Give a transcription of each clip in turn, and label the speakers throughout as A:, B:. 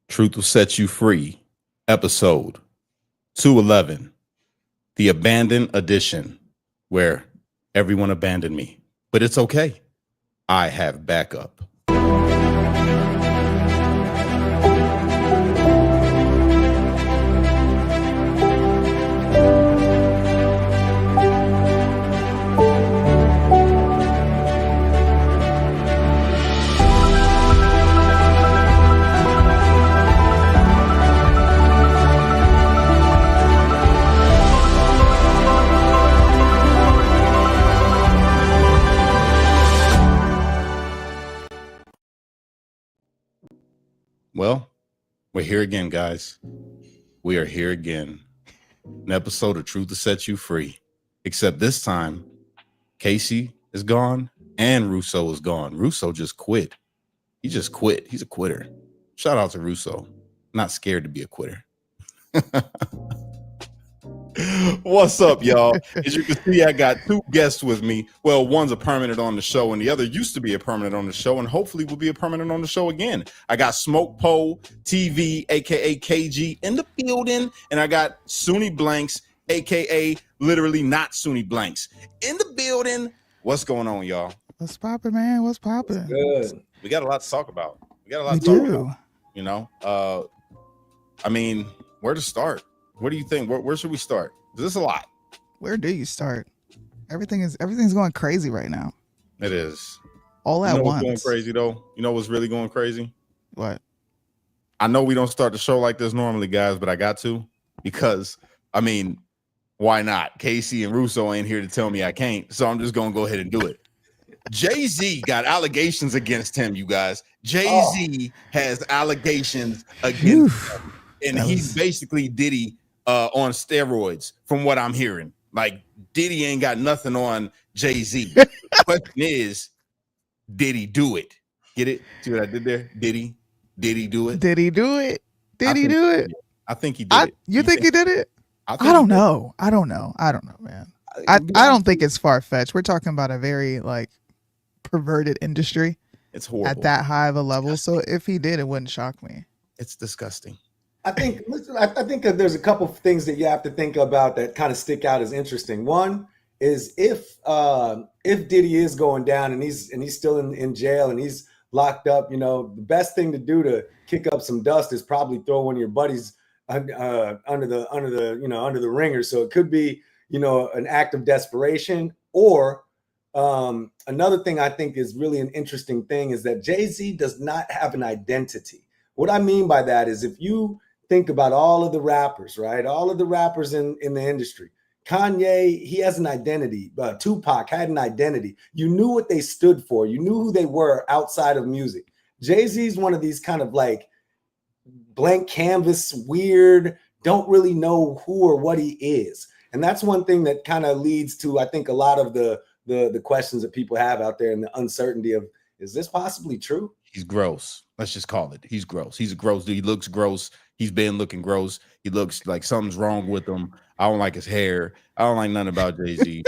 A: Truth Will Set You Free, episode 211, the abandoned edition, where everyone abandoned me. But it's okay. I have backup. Well, we're here again, guys. We are here again. An episode of Truth to Set You Free. Except this time, Casey is gone and Russo is gone. Russo just quit. He just quit. He's a quitter. Shout out to Russo. Not scared to be a quitter. What's up, y'all? As you can see, I got two guests with me. Well, one's a permanent on the show, and the other used to be a permanent on the show, and hopefully will be a permanent on the show again. I got Smoke Pole TV, aka KG, in the building, and I got Sunni Blanks, aka literally not Sunni Blanks, in the building. What's going on, y'all?
B: What's popping, man? What's popping?
C: Good.
A: We got a lot to talk about. You know, I mean, where to start? What do you think? Where should we start? This is a lot.
B: Where do you start? Everything's going crazy right now.
A: It is.
B: All at once.
A: What's going crazy though? You know what's really going crazy?
B: What?
A: I know we don't start the show like this normally, guys, but I got to because I mean, why not? Casey and Russo ain't here to tell me I can't, so I'm just gonna go ahead and do it. Jay-Z got allegations against him, you guys. Jay-Z has allegations against him, and he's basically Diddy on steroids, from what I'm hearing. Like, Diddy ain't got nothing on Jay-Z. The question is, did he do it? Get it? See what I did there? Did he do it?
B: Did he do it? Did he do it?
A: I think he did it.
B: You think he did it? I don't know. I don't know, man. I don't think it's far-fetched. We're talking about a very, like, perverted industry.
A: It's horrible.
B: At that high of a level. So if he did, it wouldn't shock me.
A: It's disgusting.
C: I think that there's a couple of things that you have to think about that kind of stick out as interesting. One is if Diddy is going down and he's still in jail and he's locked up, you know, the best thing to do to kick up some dust is probably throw one of your buddies under the ringer. So it could be, you know, an act of desperation. Or another thing I think is really an interesting thing is that Jay-Z does not have an identity. What I mean by that is if you think about all of the rappers, right? All of the rappers in the industry. Kanye, he has an identity. Tupac had an identity. You knew what they stood for. You knew who they were outside of music. Jay-Z's one of these kind of like blank canvas, weird, don't really know who or what he is. And that's one thing that kind of leads to, I think, a lot of the questions that people have out there and the uncertainty of, is this possibly true?
A: He's gross. Let's just call it. He's gross. He's a gross dude. He looks gross. He's been looking gross. He looks like something's wrong with him. I don't like his hair. I don't like nothing about Jay-Z.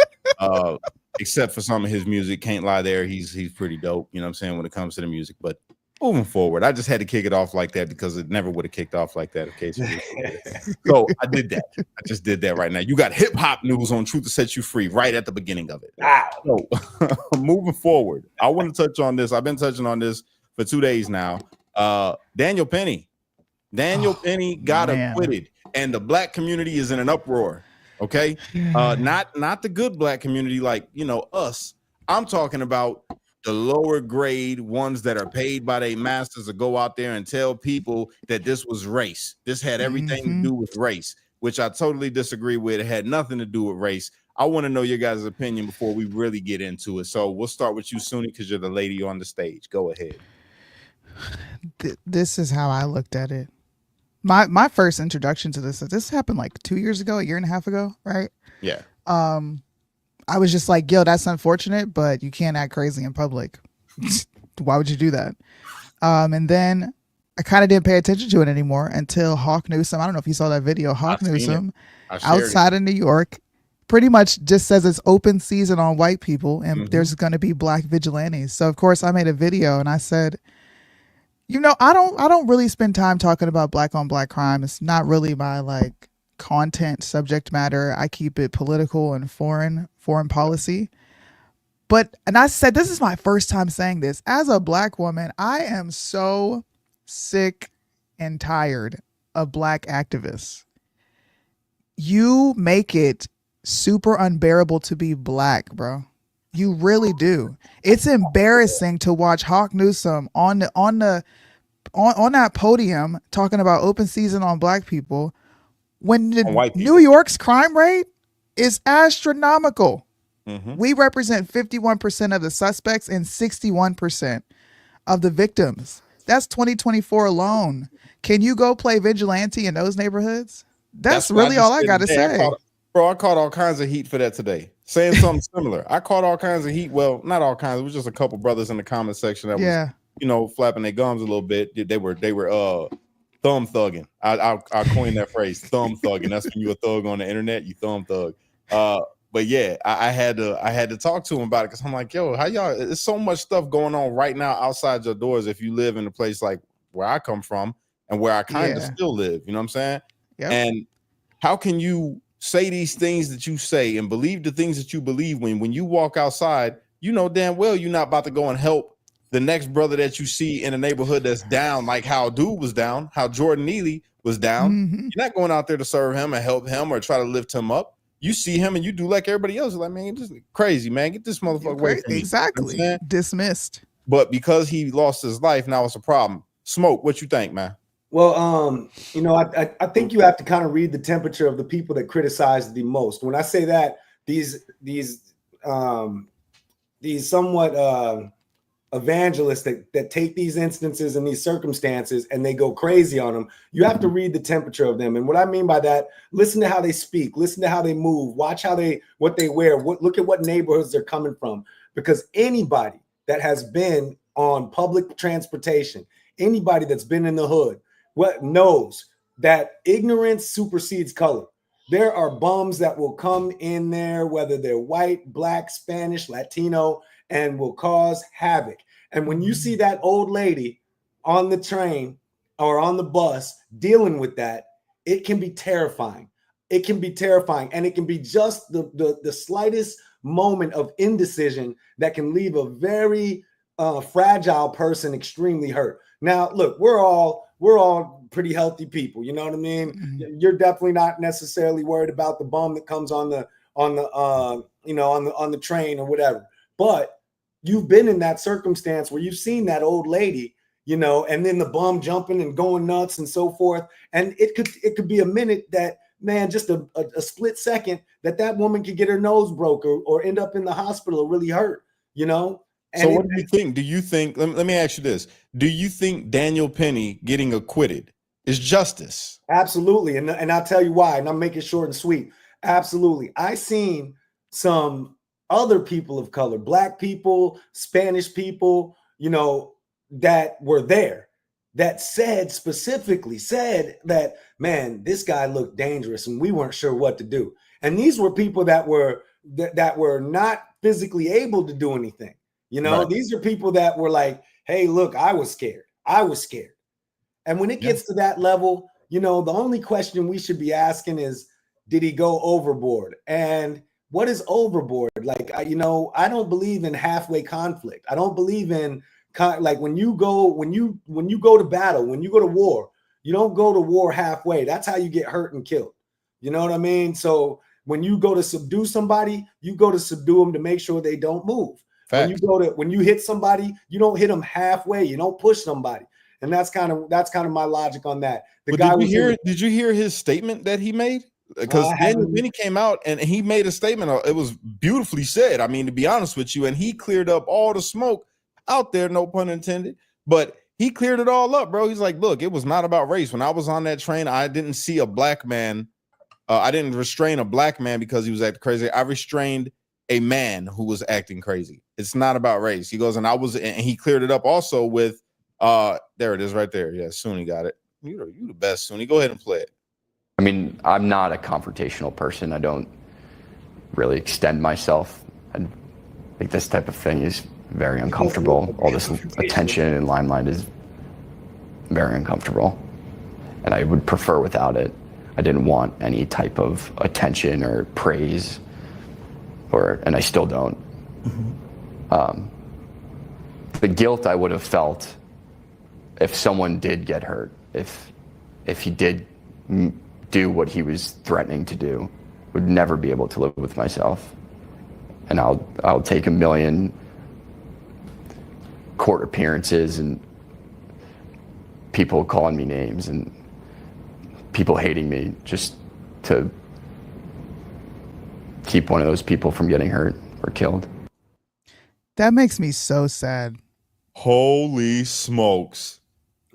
A: Except for some of his music. Can't lie there. He's pretty dope, you know what I'm saying, when it comes to the music. But moving forward, I just had to kick it off like that because it never would have kicked off like that. Okay, so I did that. I just did that right now. You got hip hop news on Truth to Set You Free right at the beginning of it.
C: Wow.
A: So moving forward, I want to touch on this. I've been touching on this for 2 days now. Daniel Penny got acquitted, and the black community is in an uproar. Okay, not the good black community like, you know, us. I'm talking about the lower grade ones that are paid by their masters to go out there and tell people that this was race. This had everything to do with race, which I totally disagree with. It had nothing to do with race. I want to know your guys' opinion before we really get into it. So we'll start with you, Sunni, because you're the lady on the stage. Go ahead.
B: This is how I looked at it. My first introduction to this happened like 2 years ago, a year and a half ago, right?
A: Yeah.
B: I was just like, yo, that's unfortunate, but you can't act crazy in public. Why would you do that? And then I kind of didn't pay attention to it anymore until Hawk Newsome. I don't know if you saw that video. Hawk Newsome outside of New York pretty much just says it's open season on white people and there's going to be black vigilantes. So, of course, I made a video and I said, I don't really spend time talking about black on black crime. It's not really my like content subject matter. I keep it political and foreign policy. But and I said this is my first time saying this. As a black woman, I am so sick and tired of black activists. You make it super unbearable to be black, bro. You really do. It's embarrassing to watch Hawk Newsome on that podium talking about open season on black people when the
A: On white people.
B: New York's crime rate is astronomical.
A: Mm-hmm.
B: We represent 51% of the suspects and 61% of the victims. That's 2024 alone. Can you go play vigilante in those neighborhoods? That's really all I got to say.
A: I caught all kinds of heat for that today. Saying something similar. I caught all kinds of heat. Well, not all kinds. It was just a couple brothers in the comment section that was, flapping their gums a little bit. They were thumb thugging. I coined that phrase, thumb thugging. That's when you a thug on the internet, you thumb thug. But yeah, I had to talk to him about it because I'm like, yo, how y'all? There's so much stuff going on right now outside your doors. If you live in a place like where I come from and where I kind of still live, you know what I'm saying?
B: Yep.
A: And how can you say these things that you say and believe the things that you believe when you walk outside, you know damn well you're not about to go and help the next brother that you see in a neighborhood that's down, like how dude was down, how Jordan Neely was down.
B: Mm-hmm.
A: You're not going out there to serve him and help him or try to lift him up. You see him and you do like everybody else. You're like, man, this is crazy, man. Get this motherfucker away from me.
B: Exactly.
A: You know
B: dismissed.
A: But because he lost his life, now it's a problem. Smoke, what you think, man?
C: Well, I think you have to kind of read the temperature of the people that criticize the most. When I say that, these somewhat evangelists that take these instances and these circumstances and they go crazy on them, you have to read the temperature of them. And what I mean by that, listen to how they speak, listen to how they move, watch what they wear, look at what neighborhoods they're coming from. Because anybody that has been on public transportation, anybody that's been in the hood, knows that ignorance supersedes color. There are bums that will come in there, whether they're white, black, Spanish, Latino, and will cause havoc. And when you see that old lady on the train or on the bus dealing with that, it can be terrifying. It can be terrifying. And it can be just the slightest moment of indecision that can leave a very fragile person extremely hurt. Now, look, we're all pretty healthy people. You know what I mean? Mm-hmm. You're definitely not necessarily worried about the bum that comes on the train or whatever. But you've been in that circumstance where you've seen that old lady, and then the bum jumping and going nuts and so forth. And it could be a minute that, man, just a split second that woman could get her nose broke or end up in the hospital or really hurt, And
A: so what do you think? Do you think, let me ask you this. Do you think Daniel Penny getting acquitted is justice?
C: Absolutely. And I'll tell you why. And I'm making it short and sweet. Absolutely. I seen some other people of color, black people, Spanish people, that were there that specifically said that, man, this guy looked dangerous and we weren't sure what to do. And these were people that were not physically able to do anything. Right. These are people that were like, hey, look, I was scared. And when it gets to that level, the only question we should be asking is, did he go overboard? And what is overboard? Like, I don't believe in halfway conflict. I don't believe in like when you go to battle, when you go to war, you don't go to war halfway. That's how you get hurt and killed. You know what I mean? So when you go to subdue somebody, you go to subdue them to make sure they don't move. Fact. When you hit somebody, you don't hit them halfway. You don't push somebody. And that's kind of my logic on that.
A: Did you hear his statement that he made? Because Daniel Penny came out and he made a statement. It was beautifully said. I mean, to be honest with you, and he cleared up all the smoke out there, no pun intended. But he cleared it all up, bro. He's like, look, it was not about race. When I was on that train, I didn't see a black man. I didn't restrain a black man because he was acting crazy. I restrained a man who was acting crazy. It's not about race. He goes, and he cleared it up also with, there it is right there. Yeah, Sunni got it. You the best, Sunni. Go ahead and play it.
D: I mean, I'm not a confrontational person. I don't really extend myself. I think, I think this type of thing is very uncomfortable. All this attention and limelight is very uncomfortable, and I would prefer without it. I didn't want any type of attention or praise, and I still don't. The guilt I would have felt if someone did get hurt, if he did do what he was threatening to do, would never be able to live with myself. And I'll take 1 million court appearances and people calling me names and people hating me just to keep one of those people from getting hurt or killed.
B: That makes me so sad.
A: Holy smokes.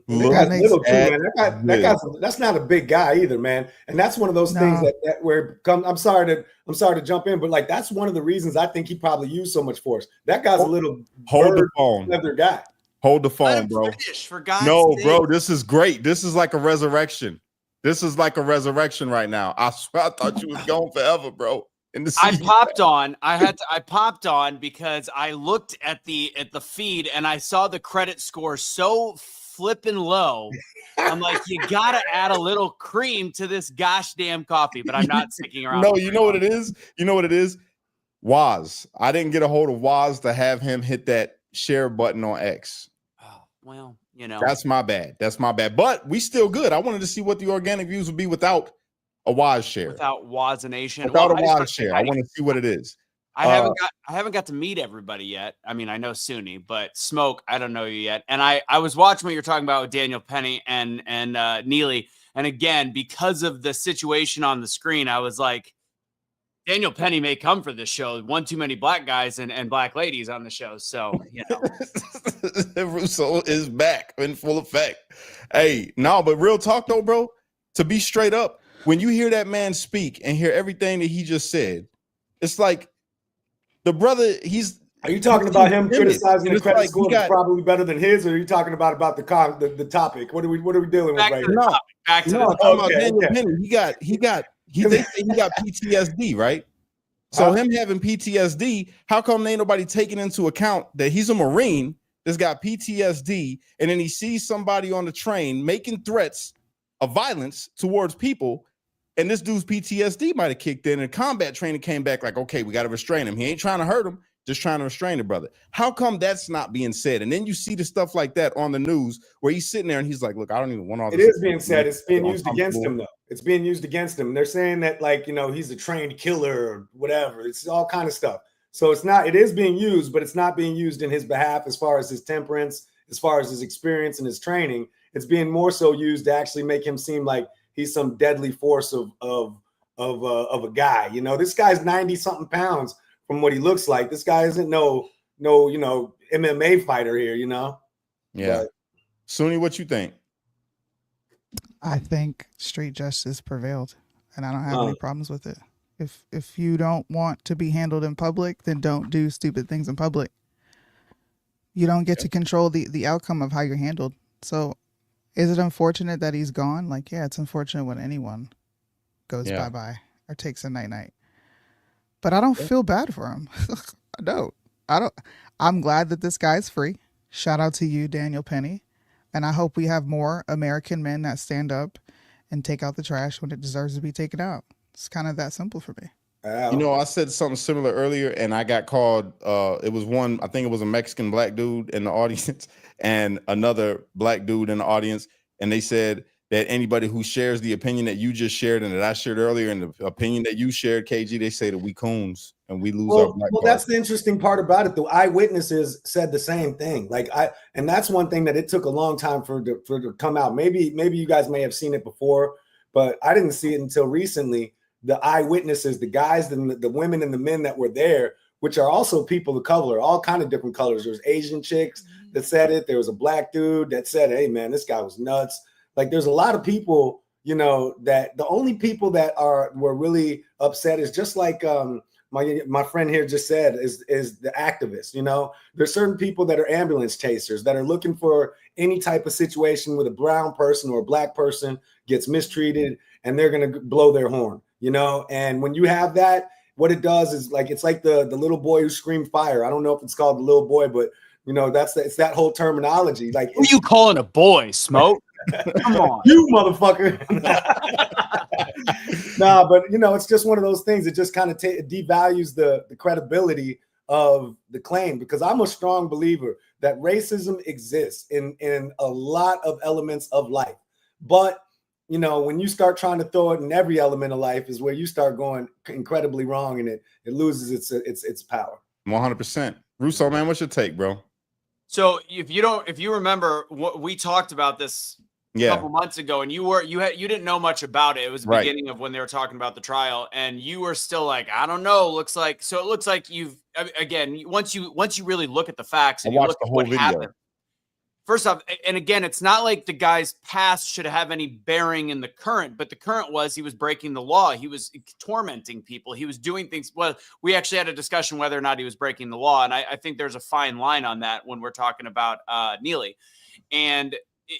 C: Look
B: That
C: at
B: makes-
C: little too, man. That guy's that's not a big guy either, man. And that's one of those things that where I'm sorry to jump in, but like that's one of the reasons I think he probably used so much force. That guy's a little
A: Hold the phone.
C: leather guy.
A: Hold the
E: Let
A: phone,
E: him
A: bro.
E: finish, for God's
A: No,
E: sake.
A: bro, this is great. This is like a resurrection. This is like a resurrection right now. I swear I thought you was gone forever, bro. In the
E: I
A: season.
E: popped on. I popped on because I looked at the feed and I saw the credit score so flipping low. I'm like, you gotta add a little cream to this gosh damn coffee, but I'm not sticking around.
A: No, you know what it is? You know what it is? Waz. I didn't get a hold of Waz to have him hit that share button on X.
E: Oh, well, you know.
A: That's my bad. That's my bad. But we still good. I wanted to see what the organic views would be without a Waz share.
E: Without Wazination.
A: Without
E: Well,
A: a
E: I just
A: Waz
E: want to say
A: share.
E: hi
A: I
E: to
A: want to see what it is.
E: I haven't got to meet everybody yet. I mean, I know Sunni, but Smoke, I don't know you yet. And I was watching what you're talking about with Daniel Penny and Neely. And again, because of the situation on the screen, I was like, Daniel Penny may come for this show. One too many black guys and black ladies on the show. So, you know.
A: Russo is back in full effect. Hey, no, but real talk though, bro, to be straight up, when you hear that man speak and hear everything that he just said, it's like the brother,
C: Are you talking about him criticizing the credit
A: like
C: score that's probably better than his, or are you talking about the topic? What are we dealing with right now?
E: Back to the
A: I'm
E: topic.
A: talking about Daniel Penny. They say he got PTSD, right? So him having PTSD, how come ain't nobody taking into account that he's a Marine that's got PTSD, and then he sees somebody on the train making threats of violence towards people, and this dude's PTSD might have kicked in, and combat training came back like, okay, we got to restrain him. He ain't trying to hurt him, just trying to restrain the brother. How come that's not being said? And then you see the stuff like that on the news where he's sitting there and he's like, look, I don't even want all this.
C: It is being said. It's being used against him, though. It's being used against him. They're saying that, like, you know, he's a trained killer or whatever. It's all kind of stuff. So it is being used, but it's not being used in his behalf as far as his temperance, as far as his experience and his training. It's being more so used to actually make him seem like he's some deadly force of a guy. You know, this guy's 90-something pounds from what he looks like. This guy isn't no, you know, MMA fighter here, you know?
A: Yeah. But, Sunni, what you think?
B: I think street justice prevailed, and I don't have any problems with it. If you don't want to be handled in public, then don't do stupid things in public. You don't get to control the outcome of how you're handled. So is it unfortunate that he's gone? Like, yeah, it's unfortunate when anyone goes bye-bye or takes a night-night. But I don't feel bad for him. I don't. I'm glad that this guy's free. Shout out to you, Daniel Penny. And I hope we have more American men that stand up and take out the trash when it deserves to be taken out. It's kind of that simple for me.
A: You know, I said something similar earlier, and I got called. It was I think it was a Mexican black dude in the audience and another black dude in the audience. And they said that anybody who shares the opinion that you just shared and that I shared earlier and the opinion that you shared, KG, they say that we coons and we lose our black card.
C: That's the interesting part about it. The eyewitnesses said the same thing. And that's one thing that it took a long time for it to come out. Maybe you guys may have seen it before, but I didn't see it until recently. The eyewitnesses, the guys, the women and the men that were there, which are also people of color, all kind of different colors. There was Asian chicks that said it. There was a black dude that said, hey, man, this guy was nuts. Like, there's a lot of people, you know, that the only people that were really upset is just like my friend here just said is the activists. You know, there's certain people that are ambulance chasers that are looking for any type of situation with a brown person or a black person gets mistreated, and they're going to blow their horn, you know. And when you have that, what it does is it's like the little boy who screamed fire. I don't know if it's called the little boy, but you know, it's that whole terminology. Like,
E: who are you calling a boy, Smoke? Come on.
C: You motherfucker. Nah, but it's just one of those things that just kind of devalues the credibility of the claim, because I'm a strong believer that racism exists in a lot of elements of life. But when you start trying to throw it in every element of life is where you start going incredibly wrong, and it loses its power.
A: 100%. Russo, man, what's your take, bro?
E: So if you remember what we talked about this a couple months ago, and you didn't know much about it. It was the beginning of when they were talking about the trial, and you were still like, I don't know. It looks like you've, again, once you really look at the facts and you look at what happened. First off, and again, it's not like the guy's past should have any bearing in the current, but the current was he was breaking the law. He was tormenting people. He was doing things. Well, we actually had a discussion whether or not he was breaking the law. And I think there's a fine line on that when we're talking about Neely. And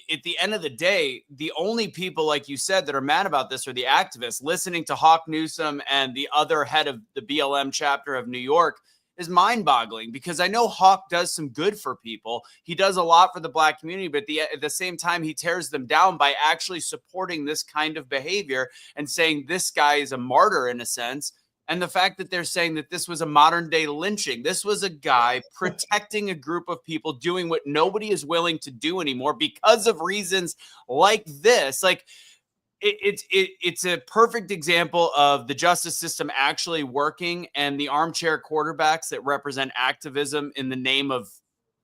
E: at the end of the day, the only people, like you said, that are mad about this are the activists. Listening to Hawk Newsom and the other head of the BLM chapter of New York is mind-boggling, because I know Hawk does some good for people. He does a lot for the Black community, but at the same time, he tears them down by actually supporting this kind of behavior and saying this guy is a martyr in a sense. And the fact that they're saying that this was a modern day lynching, this was a guy protecting a group of people doing what nobody is willing to do anymore because of reasons like this. Like, it's a perfect example of the justice system actually working, and the armchair quarterbacks that represent activism in the name of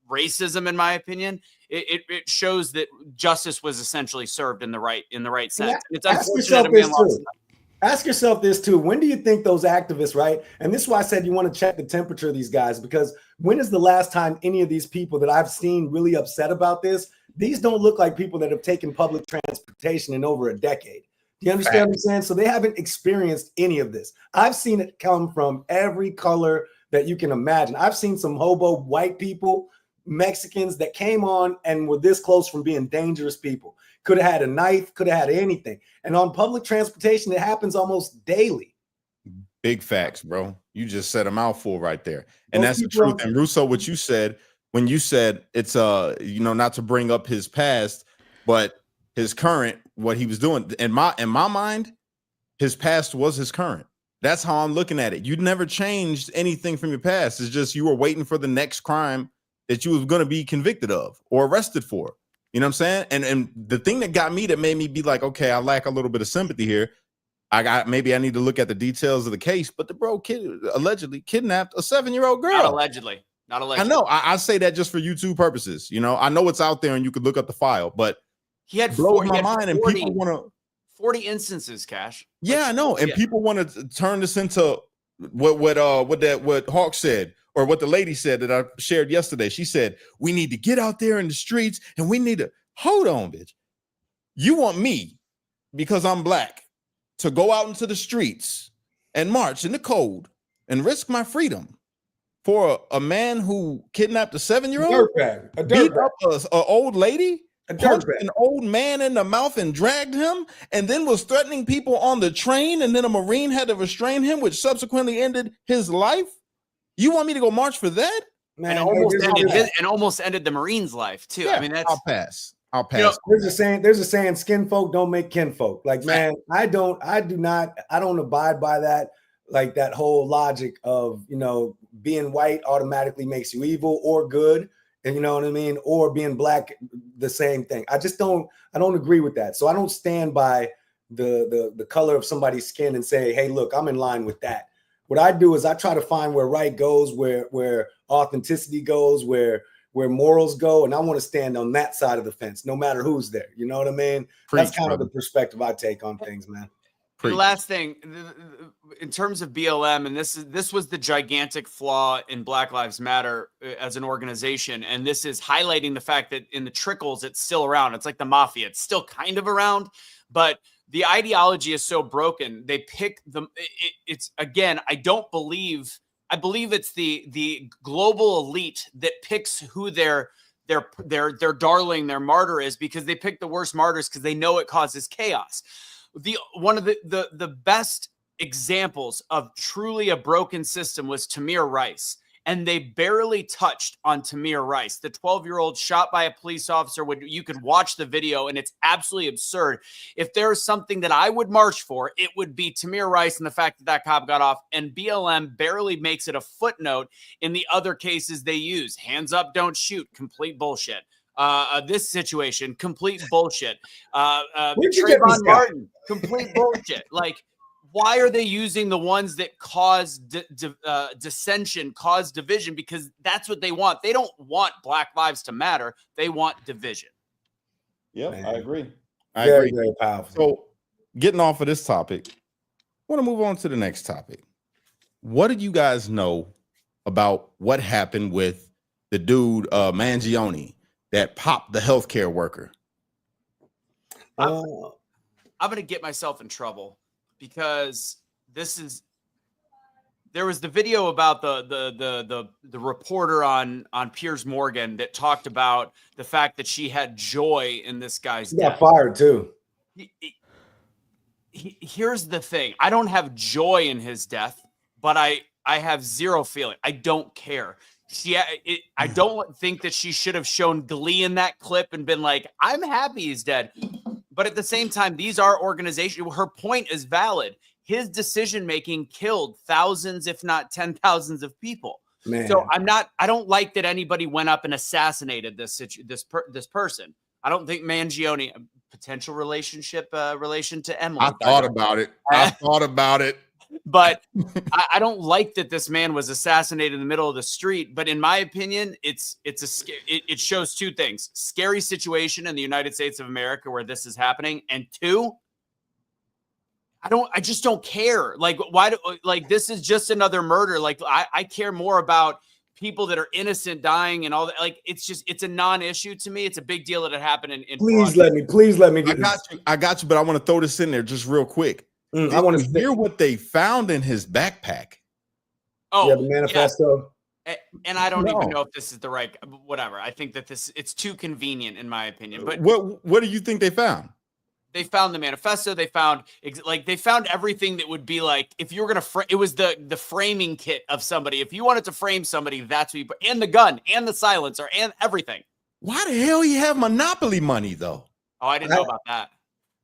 E: racism, in my opinion. It shows that justice was essentially served in the right sense.
C: Yeah,
E: It's unfortunate a man lost.
C: Ask yourself this too. When do you think those activists, right? And this is why I said you want to check the temperature of these guys, because when is the last time any of these people that I've seen really upset about this? These don't look like people that have taken public transportation in over a decade. Do you understand what I'm saying? So they haven't experienced any of this. I've seen it come from every color that you can imagine. I've seen some hobo white people, Mexicans that came on and were this close from being dangerous people. Could have had a knife, could have had anything. And on public transportation, it happens almost daily.
A: Big facts, bro. You just said a mouthful right there. And that's the truth. And Russo, what you said, when you said it's not to bring up his past, but his current, what he was doing, in my mind, his past was his current. That's how I'm looking at it. You never changed anything from your past. It's just you were waiting for the next crime that you was going to be convicted of or arrested for. You know what I'm saying? And the thing that got me, that made me be like, okay, I lack a little bit of sympathy here. Maybe I need to look at the details of the case. But the bro allegedly kidnapped a 7-year-old girl.
E: Not allegedly.
A: I know. I say that just for YouTube purposes. I know it's out there and you could look up the file, but
E: he had
A: blows my mind, and people want to
E: 40 instances, Cash.
A: Yeah, I know. And people want to turn this into what Hawk said, or what the lady said that I shared yesterday. She said, we need to get out there in the streets and we need to hold on, bitch. You want me, because I'm black, to go out into the streets and march in the cold and risk my freedom for a man who kidnapped a 7-year-old, beat up an old lady, punched an old man in the mouth and dragged him, and then was threatening people on the train, and then a Marine had to restrain him, which subsequently ended his life? You want me to go march for that?
E: Man, and almost ended the Marine's life too.
A: Yeah,
E: I mean, that's
A: I'll pass.
C: There's a saying, skin folk don't make kin folk. Like, man, I don't abide by that. Like that whole logic of, being white automatically makes you evil or good. And you know what I mean? Or being black, the same thing. I don't agree with that. So I don't stand by the color of somebody's skin and say, hey, look, I'm in line with that. What I do is I try to find where right goes, where authenticity goes, where morals go, and I want to stand on that side of the fence, no matter who's there. You know what I mean? That's kind of the perspective I take on things, man.
E: The last thing, in terms of BLM, and this was the gigantic flaw in Black Lives Matter as an organization, and this is highlighting the fact that in the trickles, it's still around. It's like the mafia; it's still kind of around, but the ideology is so broken. They pick them. It's again, I believe it's the global elite that picks who their darling, their martyr is, because they pick the worst martyrs because they know it causes chaos. One of the best examples of truly a broken system was Tamir Rice. and they barely touched on Tamir Rice, the 12-year-old shot by a police officer. You could watch the video, and it's absolutely absurd. If there is something that I would march for, it would be Tamir Rice and the fact that that cop got off, and BLM barely makes it a footnote in the other cases they use. Hands up, don't shoot, complete bullshit. This situation, complete bullshit. Trayvon Martin, complete bullshit. Like, why are they using the ones that cause dissension, cause division? Because that's what they want. They don't want Black Lives to matter. They want division.
A: Yep,
C: Man.
A: I agree.
C: Very, very powerful.
A: So, getting off of this topic, I want to move on to the next topic. What did you guys know about what happened with the dude Mangione that popped the healthcare worker?
E: I'm going to get myself in trouble because there was the video about the reporter on Piers Morgan that talked about the fact that she had joy in this guy's death.
C: Got fired too.
E: Here's the thing. I don't have joy in his death, but I have zero feeling. I don't care. I don't think that she should have shown glee in that clip and been like, I'm happy he's dead. But at the same time, these are organizations. Her point is valid. His decision-making killed thousands, if not 10,000s of people.
C: Man.
E: So I don't like that anybody went up and assassinated this person. I don't think Mangione, potential relation to Emily.
A: I thought about it.
E: But I don't like that this man was assassinated in the middle of the street. But in my opinion, it shows two things: scary situation in the United States of America where this is happening, and two, I just don't care. Like, this is just another murder. Like, I care more about people that are innocent dying and all that. Like, it's a non-issue to me. It's a big deal that it happened in
C: Please let me do this.
A: I got you, but I want to throw this in there just real quick.
C: I want to
A: hear what they found in his backpack.
E: Oh,
C: yeah, the manifesto.
E: Yeah. And I don't even know if this is the right, whatever. I think that it's too convenient in my opinion. But
A: what do you think they found?
E: They found the manifesto. They found everything that would be like, if you were going to it was the framing kit of somebody. If you wanted to frame somebody, that's what you put, and the gun and the silencer and everything.
A: Why the hell you have Monopoly money though?
E: Oh, I didn't know about that.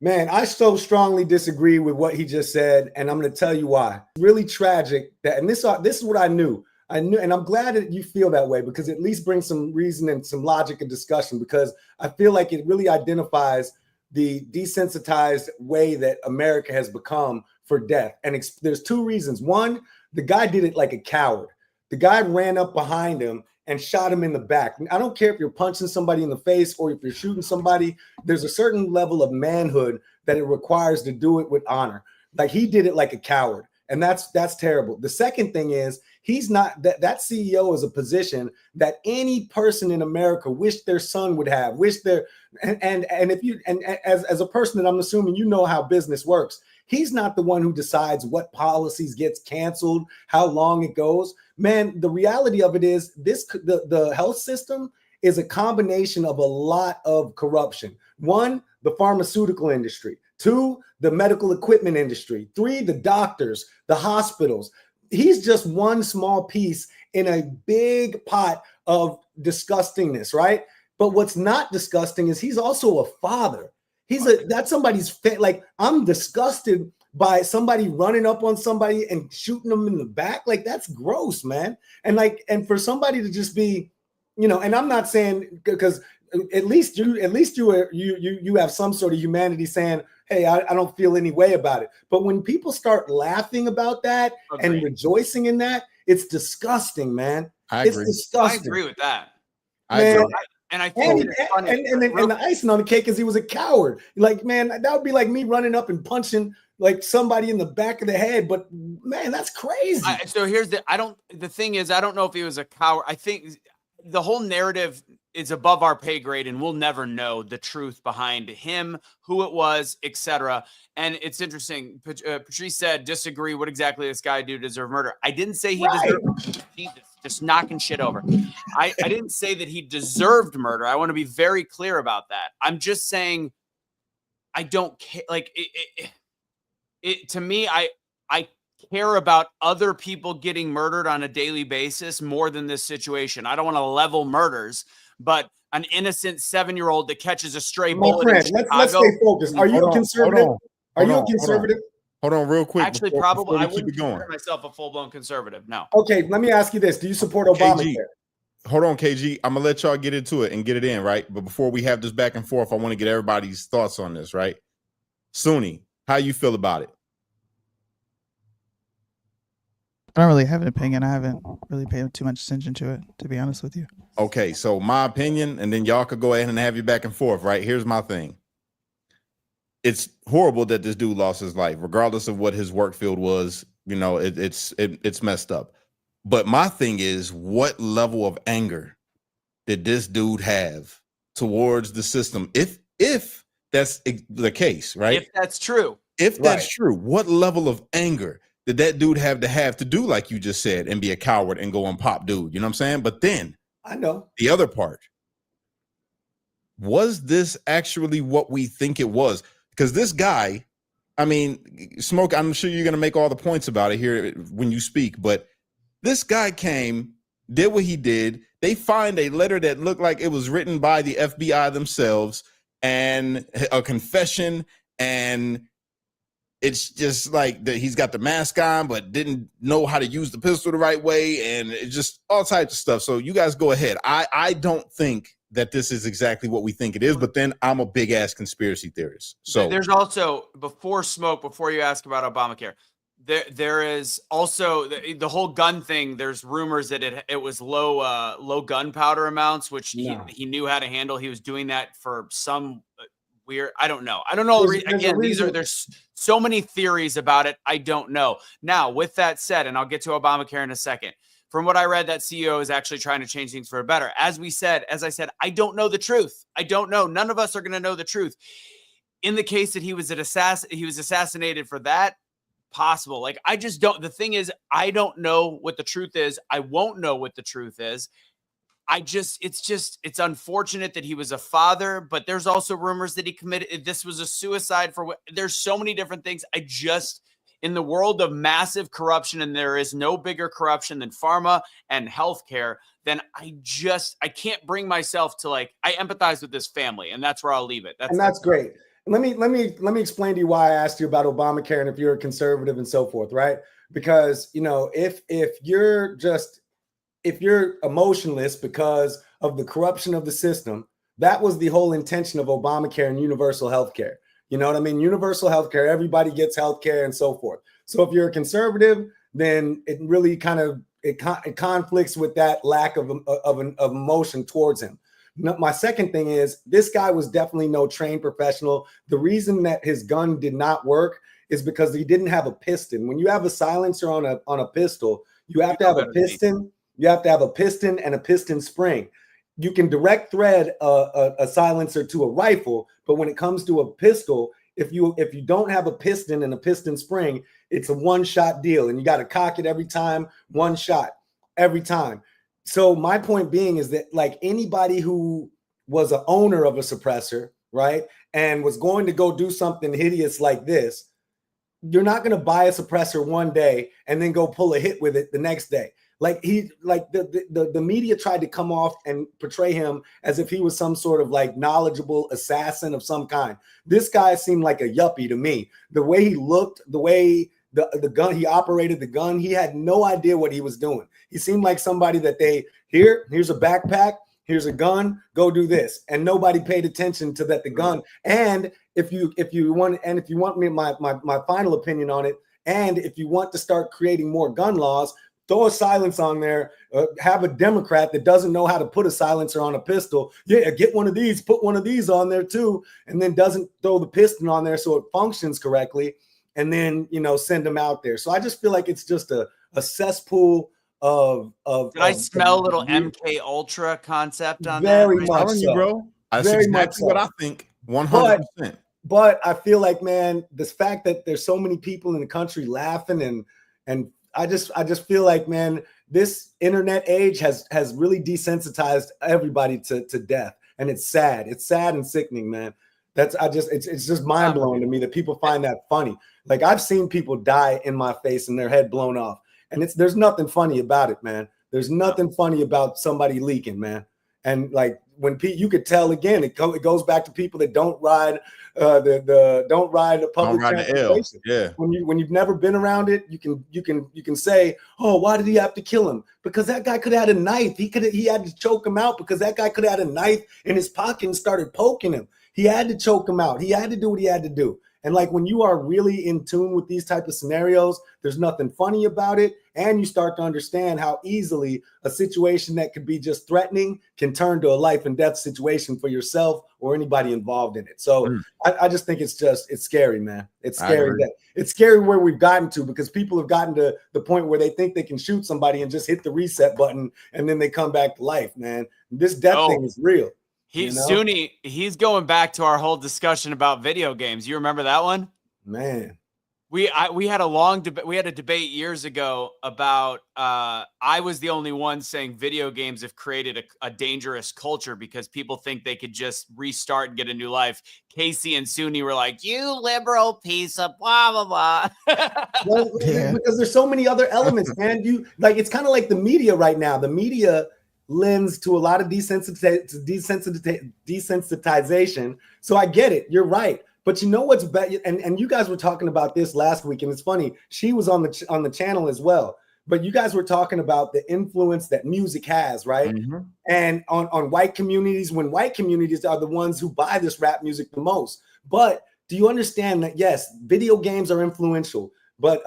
C: Man, I so strongly disagree with what he just said, and I'm going to tell you why. It's really tragic that, and this is what I knew, and I'm glad that you feel that way because it at least brings some reason and some logic and discussion, because I feel like it really identifies the desensitized way that America has become for death. And there's two reasons. One, the guy did it like a coward. The guy ran up behind him and shot him in the back. I don't care if you're punching somebody in the face or if you're shooting somebody. There's a certain level of manhood that it requires to do it with honor. Like, he did it like a coward, and that's terrible. The second thing is, he's not that CEO is a position that any person in America wished their son would have. And if you as a person that I'm assuming you know how business works, he's not the one who decides what policies gets canceled, how long it goes. Man, the reality of it is the health system is a combination of a lot of corruption. One, the pharmaceutical industry. Two, the medical equipment industry. Three, the doctors, the hospitals. He's just one small piece in a big pot of disgustingness, right? But what's not disgusting is he's also a father. That's somebody's like, I'm disgusted by somebody running up on somebody and shooting them in the back. Like, that's gross, man. And for somebody to just be, and I'm not saying, because at least you have some sort of humanity saying, hey, I don't feel any way about it. But when people start laughing about that and rejoicing in that, it's disgusting, man. It's disgusting.
E: I agree with that.
C: Man,
E: and I think
C: and the icing on the cake is he was a coward. Like, man, that would be like me running up and punching like somebody in the back of the head. But man, that's crazy.
E: So here's the thing is, I don't know if he was a coward. I think the whole narrative is above our pay grade, and we'll never know the truth behind him, who it was, etc. And it's interesting. Patrice said, disagree. What exactly did this guy do to deserve murder? I didn't say he deserved. Jesus, just knocking shit over. I didn't say that he deserved murder. I want to be very clear about that. I'm just saying, I don't care. Like, it to me, I care about other people getting murdered on a daily basis more than this situation. I don't want to level murders, but an innocent 7-year-old that catches a stray
C: My
E: bullet
C: friend,
E: in
C: let's
E: Chicago.
C: stay focused. Are you a conservative? Are you a conservative?
A: Hold on real quick.
E: Actually, probably I wouldn't consider myself a full-blown conservative. No.
C: Okay, let me ask you this. Do you support Obamacare?
A: Hold on, KG. I'm gonna let y'all get into it and get it in, right? But before we have this back and forth, I want to get everybody's thoughts on this, right? Sunni, how you feel about it?
B: I don't really have an opinion. I haven't really paid too much attention to it, to be honest with you.
A: Okay, so my opinion, and then y'all could go ahead and have you back and forth, right? Here's my thing. It's horrible that this dude lost his life, regardless of what his work field was. You know, it's messed up. But my thing is, what level of anger did this dude have towards the system? If that's the case, right?
E: If that's true.
A: If that's true, what level of anger did that dude have to do, like you just said, and be a coward and go and pop dude? You know what I'm saying? But then
C: I know
A: the other part. Was this actually what we think it was? Because this guy, I mean, Smoke, I'm sure you're going to make all the points about it here when you speak, but this guy came, did what he did. They find a letter that looked like it was written by the FBI themselves and a confession, and it's just like that he's got the mask on but didn't know how to use the pistol the right way, and it's just all types of stuff. So you guys go ahead. I don't think that this is exactly what we think it is, but then I'm a big ass conspiracy theorist. So
E: there's also, before you ask about Obamacare, there is also the whole gun thing. There's rumors that it was low gunpowder amounts, which he knew how to handle. He was doing that for some weird, I don't know. There's so many theories about it. I don't know. Now, with that said, and I'll get to Obamacare in a second, from what I read, that CEO is actually trying to change things for the better. As I said, I don't know the truth. I don't know. None of us are going to know the truth. In the case that he was assassinated for that, possible. Like, I just don't. The thing is, I don't know what the truth is. I won't know what the truth is. It's unfortunate that he was a father, but there's also rumors that he committed, this was a suicide there's so many different things. In the world of massive corruption, and there is no bigger corruption than pharma and healthcare, then I can't bring myself to, like, I empathize with this family, and that's where I'll leave it.
C: That's great. Let me explain to you why I asked you about Obamacare and if you're a conservative and so forth, right? Because, you know, if you're emotionless because of the corruption of the system, that was the whole intention of Obamacare and universal health care. You know what I mean? Universal health care, everybody gets health care and so forth. So if you're a conservative, then it really kind of it conflicts with that lack of emotion towards him. My second thing is, this guy was definitely no trained professional. The reason that his gun did not work is because he didn't have a piston. When you have a silencer on a pistol, you have to have a piston. You have to have a piston and a piston spring. You can direct thread a silencer to a rifle, but when it comes to a pistol, if you don't have a piston and a piston spring, it's a one-shot deal, and you got to cock it every time, one shot every time. So my point being is that, like, anybody who was an owner of a suppressor, right, and was going to go do something hideous like this, you're not going to buy a suppressor one day and then go pull a hit with it the next day. Like, the media tried to come off and portray him as if he was some sort of, like, knowledgeable assassin of some kind. This guy seemed like a yuppie to me. The way he looked, the way the gun, he operated the gun, he had no idea what he was doing. He seemed like somebody that here's a backpack, here's a gun, go do this. And nobody paid attention to that, the gun. And if you want me, my final opinion on it, and if you want to start creating more gun laws, throw a silence on there, have a Democrat that doesn't know how to put a silencer on a pistol. Yeah, get one of these, put one of these on there too, and then doesn't throw the piston on there so it functions correctly, and then, you know, send them out there. So I just feel like it's just a cesspool of
E: Did I smell a little MK Ultra concept on
C: very
E: that?
C: much so,
A: bro. That's
C: very
A: exactly
C: much so.
A: what I think. 100%.
C: But I feel like, man, this fact that there's so many people in the country laughing and I just feel like, man, this internet age has really desensitized everybody to death, and it's sad. It's sad and sickening, man. It's just mind blowing to me that people find that funny. Like I've seen people die in my face and their head blown off, and there's nothing funny about it, man. There's nothing funny about somebody leaking, man. And like when you could tell again, it goes back to people that don't ride don't ride a public transportation.
A: Yeah.
C: When you've never been around it, you can say, oh, why did he have to kill him? Because that guy could have had a knife. He had to choke him out because that guy could have had a knife in his pocket and started poking him. He had to choke him out. He had to do what he had to do. And like when you are really in tune with these type of scenarios, there's nothing funny about it. And you start to understand how easily a situation that could be just threatening can turn to a life and death situation for yourself or anybody involved in it. So I just think it's scary, man. It's scary it's scary where we've gotten to, because people have gotten to the point where they think they can shoot somebody and just hit the reset button and then they come back to life, man. This death thing is real.
E: Sunni, he's going back to our whole discussion about video games. You remember that one?
C: Man.
E: We had a long debate. We had a debate years ago about I was the only one saying video games have created a dangerous culture because people think they could just restart and get a new life. Casey and Sunni were like, you liberal piece of blah, blah, blah.
C: Well, because there's so many other elements, man. It's kind of like the media right now. The media lends to a lot of desensitization. So I get it. You're right. But you know what's better? And you guys were talking about this last week, and it's funny. She was on the channel as well. But you guys were talking about the influence that music has, right? Mm-hmm. And on white communities, when white communities are the ones who buy this rap music the most. But do you understand that, yes, video games are influential, but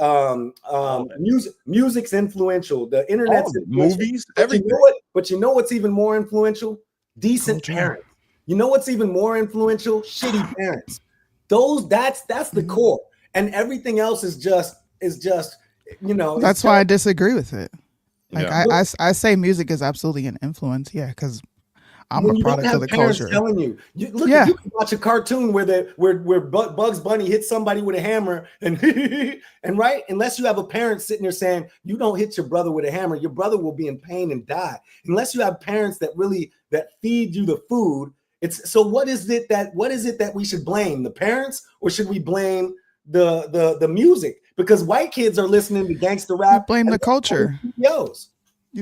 C: music's influential. The internet's influential. Movies, everything. But you know what's even more influential? Decent parents. You know what's even more influential? Shitty parents. That's the core, and everything else is just That's
B: why I disagree with it. Like I say music is absolutely an influence, because I'm a product of the culture.
C: Telling you can watch a cartoon where Bugs Bunny hits somebody with a hammer and right, unless you have a parent sitting there saying you don't hit your brother with a hammer, your brother will be in pain and die. Unless you have parents that feed you the food. What is it that we should blame, the parents, or should we blame the music? Because white kids are listening to gangster rap.
B: You blame the culture. You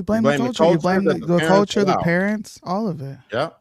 B: blame the culture. You blame the culture, the parents, all of it.
A: Yeah.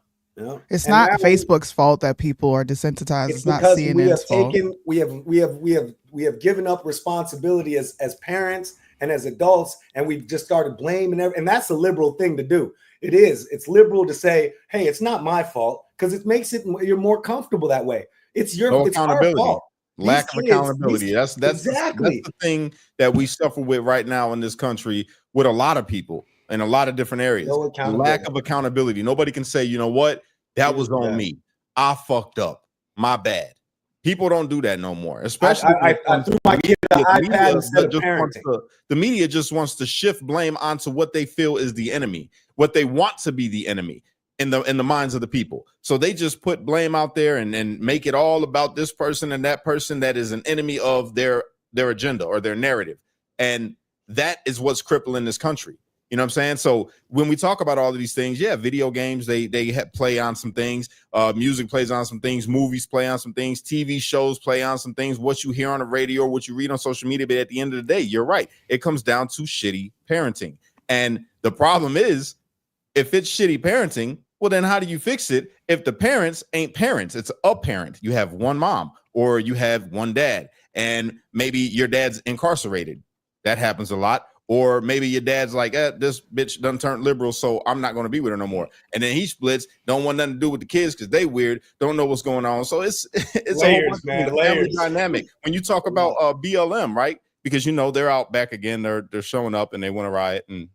B: It's not Facebook's fault that people are desensitized. It's not CNN's fault.
C: We have given up responsibility as parents and as adults, and we've just started blaming and that's a liberal thing to do. It is. It's liberal to say, "Hey, it's not my fault," because it makes you're more comfortable that way. It's our fault.
A: Lack of accountability. That's the thing that we suffer with right now in this country with a lot of people in a lot of different areas. Lack of accountability. Nobody can say, you know what, that was on me. I fucked up. My bad. People don't do that no more. Especially
C: I threw my kid an iPad instead of parenting.
A: The media just wants to shift blame onto what they feel is the enemy, what they want to be the enemy in the minds of the people. So they just put blame out there and make it all about this person and that person that is an enemy of their agenda or their narrative. And that is what's crippling this country. You know what I'm saying? So when we talk about all of these things, video games, they play on some things. Music plays on some things. Movies play on some things. TV shows play on some things. What you hear on the radio, what you read on social media. But at the end of the day, you're right. It comes down to shitty parenting. And the problem is, if it's shitty parenting, well, then how do you fix it if the parents ain't parents? It's a parent. You have one mom or you have one dad, and maybe your dad's incarcerated. That happens a lot. Or maybe your dad's like, this bitch done turned liberal, so I'm not going to be with her no more. And then he splits, don't want nothing to do with the kids because they weird, don't know what's going on. So it's
C: layers, man.
A: Family dynamic. When you talk about BLM, right? Because they're out back again, they're showing up and they want to riot and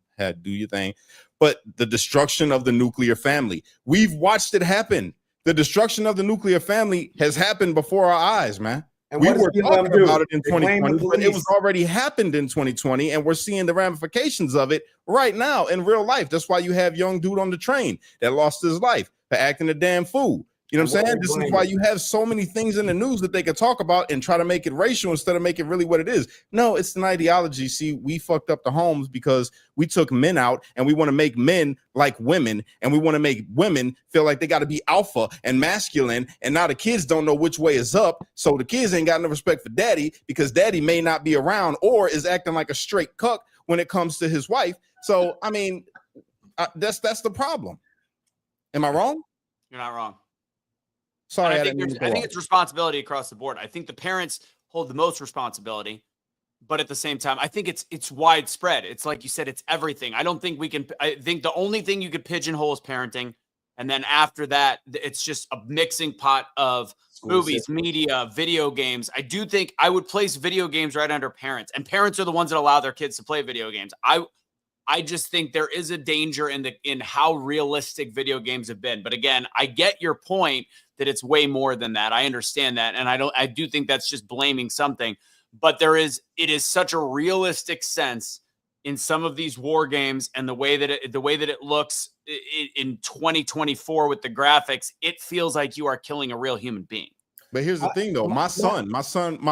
A: do your thing. But the destruction of the nuclear family, we've watched it happen. The destruction of the nuclear family has happened before our eyes, man. And we were talking about it in 2020, but it was already happened in 2020, and we're seeing the ramifications of it right now in real life. That's why you have young dude on the train that lost his life for acting a damn fool. You know what I'm
C: And
A: saying?
C: what
A: This
C: they
A: is why
C: blame
A: you have so many things in the news that they could talk about and try to make it racial instead of make it really what it is. No, it's an ideology. See, we fucked up the homes because we took men out and we want to make men like women, and we want to make women feel like they got to be alpha and masculine. And now the kids don't know which way is up. So the kids ain't got no respect for daddy because daddy may not be around or is acting like a straight cuck when it comes to his wife. So, I mean, that's the problem. Am I wrong?
E: You're not wrong.
A: Sorry,
E: I think it's responsibility across the board. I think the parents hold the most responsibility, but at the same time, I think it's widespread. It's like you said, it's everything. I think the only thing you could pigeonhole is parenting, and then after that, it's just a mixing pot of movies, media, video games. I do think I would place video games right under parents, and parents are the ones that allow their kids to play video games. I just think there is a danger in how realistic video games have been. But again, I get your point that it's way more than that. I understand that. And I do think that's just blaming something, but it is such a realistic sense in some of these war games and the way that it looks in 2024 with the graphics, it feels like you are killing a real human being.
A: But here's the thing though. My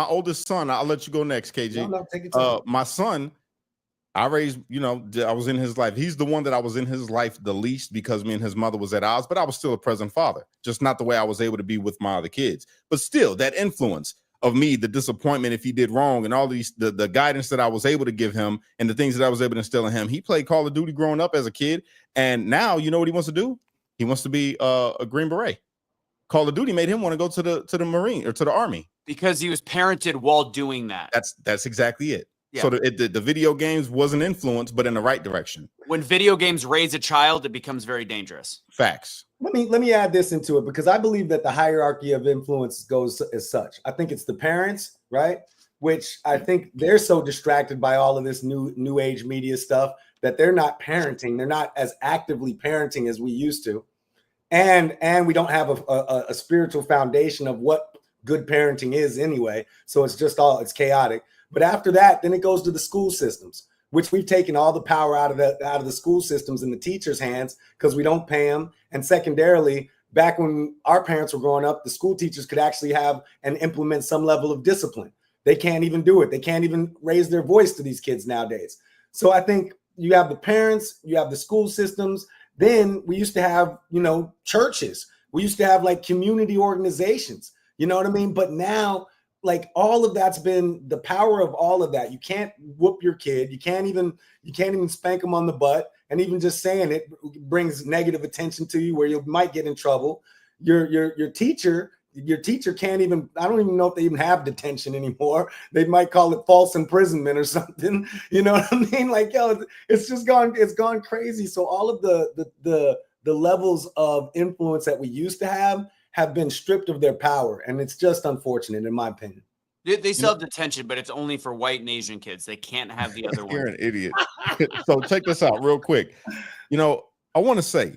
A: oldest son, I'll let you go next, KG.
C: No, take your time.
A: My son, I raised, I was in his life. He's the one that I was in his life the least because me and his mother was at odds, but I was still a present father, just not the way I was able to be with my other kids. But still, that influence of me, the disappointment if he did wrong and all the guidance that I was able to give him and the things that I was able to instill in him. He played Call of Duty growing up as a kid. And now, you know what he wants to do? He wants to be a Green Beret. Call of Duty made him want to go to the Marine or to the Army.
E: Because he was parented while doing that.
A: That's exactly it.
E: Yeah.
A: So the video games wasn't influenced, but in the right direction.
E: When video games raise a child, it becomes very dangerous.
A: Facts.
C: Let me add this into it because I believe that the hierarchy of influence goes as such. I think it's the parents, right? Which I think they're so distracted by all of this new age media stuff that they're not parenting. They're not as actively parenting as we used to. And we don't have a spiritual foundation of what good parenting is anyway. So it's chaotic. But after that, then it goes to the school systems, which we've taken all the power out of the school systems in the teachers' hands because we don't pay them. And secondarily, back when our parents were growing up, the school teachers could actually have and implement some level of discipline. They can't even do it. They can't even raise their voice to these kids nowadays. So I think you have the parents, you have the school systems. Then we used to have, churches. We used to have like community organizations. You know what I mean? But now, like all of that's been the power of all of that. You can't whoop your kid. You can't even spank them on the butt. And even just saying it brings negative attention to you where you might get in trouble. Your teacher can't even, I don't even know if they even have detention anymore. They might call it false imprisonment or something. You know what I mean? Like, it's gone crazy. So all of the levels of influence that we used to have been stripped of their power. And it's just unfortunate, in my opinion.
E: They still have detention, but it's only for white and Asian kids. They can't have the other one.
A: You're an idiot. So check this out real quick. I want to say,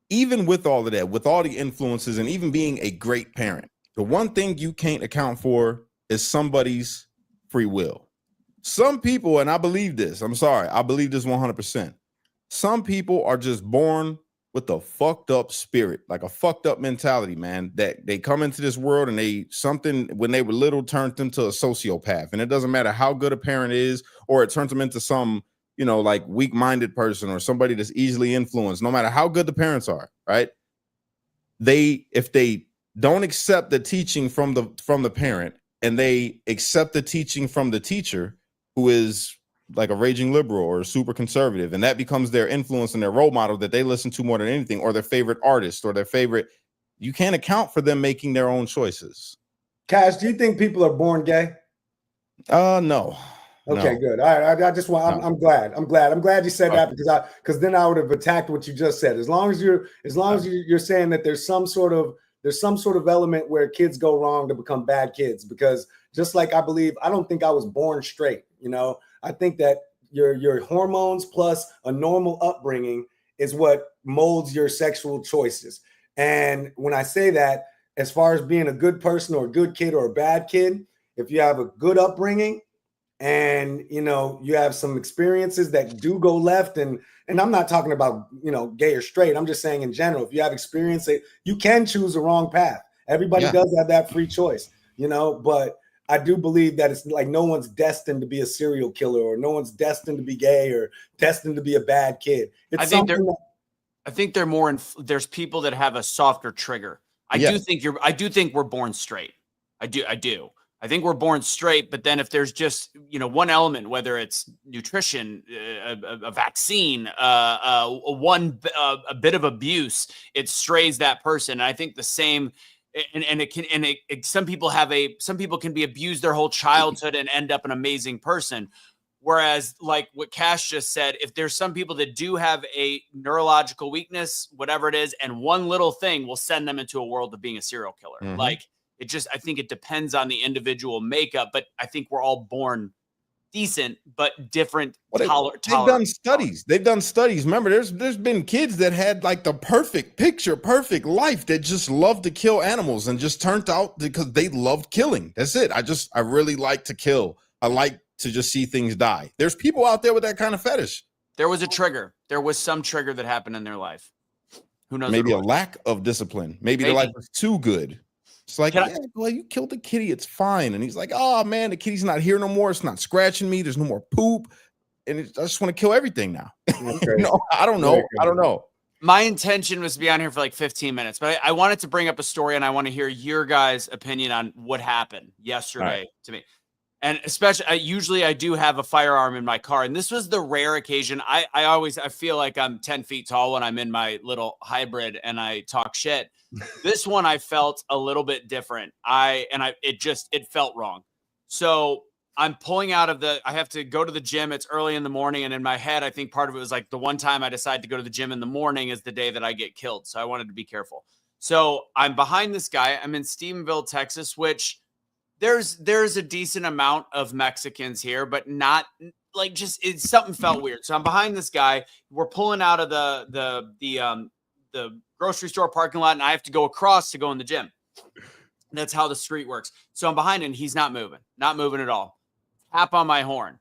A: even with all of that, with all the influences and even being a great parent, the one thing you can't account for is somebody's free will. Some people, and I believe this, I believe this 100%. Some people are just born with a fucked up spirit, like a fucked up mentality, man, that they come into this world and something when they were little turned them to a sociopath. And it doesn't matter how good a parent is, or it turns them into some, like weak-minded person or somebody that's easily influenced, no matter how good the parents are, right? If they don't accept the teaching from the parent and they accept the teaching from the teacher, who is like a raging liberal or super conservative, and that becomes their influence and their role model that they listen to more than anything, or their favorite artist or their favorite, you can't account for them making their own choices.
C: Cash, do you think people are born gay?
A: No.
C: Okay,
A: no.
C: good. All right. I just want, I'm glad you said that because then I would have attacked what you just said. As long as you're saying that there's some sort of element where kids go wrong to become bad kids, because just like I don't think I was born straight. I think that your hormones plus a normal upbringing is what molds your sexual choices. And when I say that, as far as being a good person or a good kid or a bad kid, if you have a good upbringing and you have some experiences that do go left, and I'm not talking about gay or straight. I'm just saying in general, if you have experience, that you can choose the wrong path. Everybody does have that free choice, but I do believe that it's like no one's destined to be a serial killer, or no one's destined to be gay or destined to be a bad kid.
E: I think they're more there's people that have a softer trigger. I do think we're born straight. I do. I think we're born straight, but then if there's just, one element, whether it's nutrition, a vaccine, a bit of abuse, it strays that person. And I think the same, some people can be abused their whole childhood and end up an amazing person. Whereas, like what Cash just said, if there's some people that do have a neurological weakness, whatever it is, and one little thing will send them into a world of being a serial killer. Mm-hmm. I think it depends on the individual makeup, but I think we're all born decent, but different.
A: They've done studies. Remember, there's been kids that had like the perfect life that just loved to kill animals and just turned out because they loved killing. That's it. I really like to kill. I like to just see things die. There's people out there with that kind of fetish.
E: There was a trigger. There was some trigger that happened in their life. Who knows?
A: Maybe a lack of discipline. Maybe their life was too good. It's like, well, you killed the kitty. It's fine. And he's like, oh, man, the kitty's not here no more. It's not scratching me. There's no more poop. And I just want to kill everything now. I don't know.
E: My intention was to be on here for like 15 minutes, but I wanted to bring up a story, and I want to hear your guys' opinion on what happened yesterday to me. And especially, usually I do have a firearm in my car, and this was the rare occasion. I feel like I'm 10 feet tall when I'm in my little hybrid and I talk shit. This one I felt a little bit different. It felt wrong. So I'm pulling out of I have to go to the gym. It's early in the morning, and in my head, I think part of it was like the one time I decide to go to the gym in the morning is the day that I get killed. So I wanted to be careful. So I'm behind this guy. I'm in Stephenville, Texas, which there's a decent amount of Mexicans here, but not like something felt weird. So I'm behind this guy. We're pulling out of the grocery store parking lot, and I have to go across to go in the gym. That's how the street works. So I'm behind him. He's not moving at all. Tap on my horn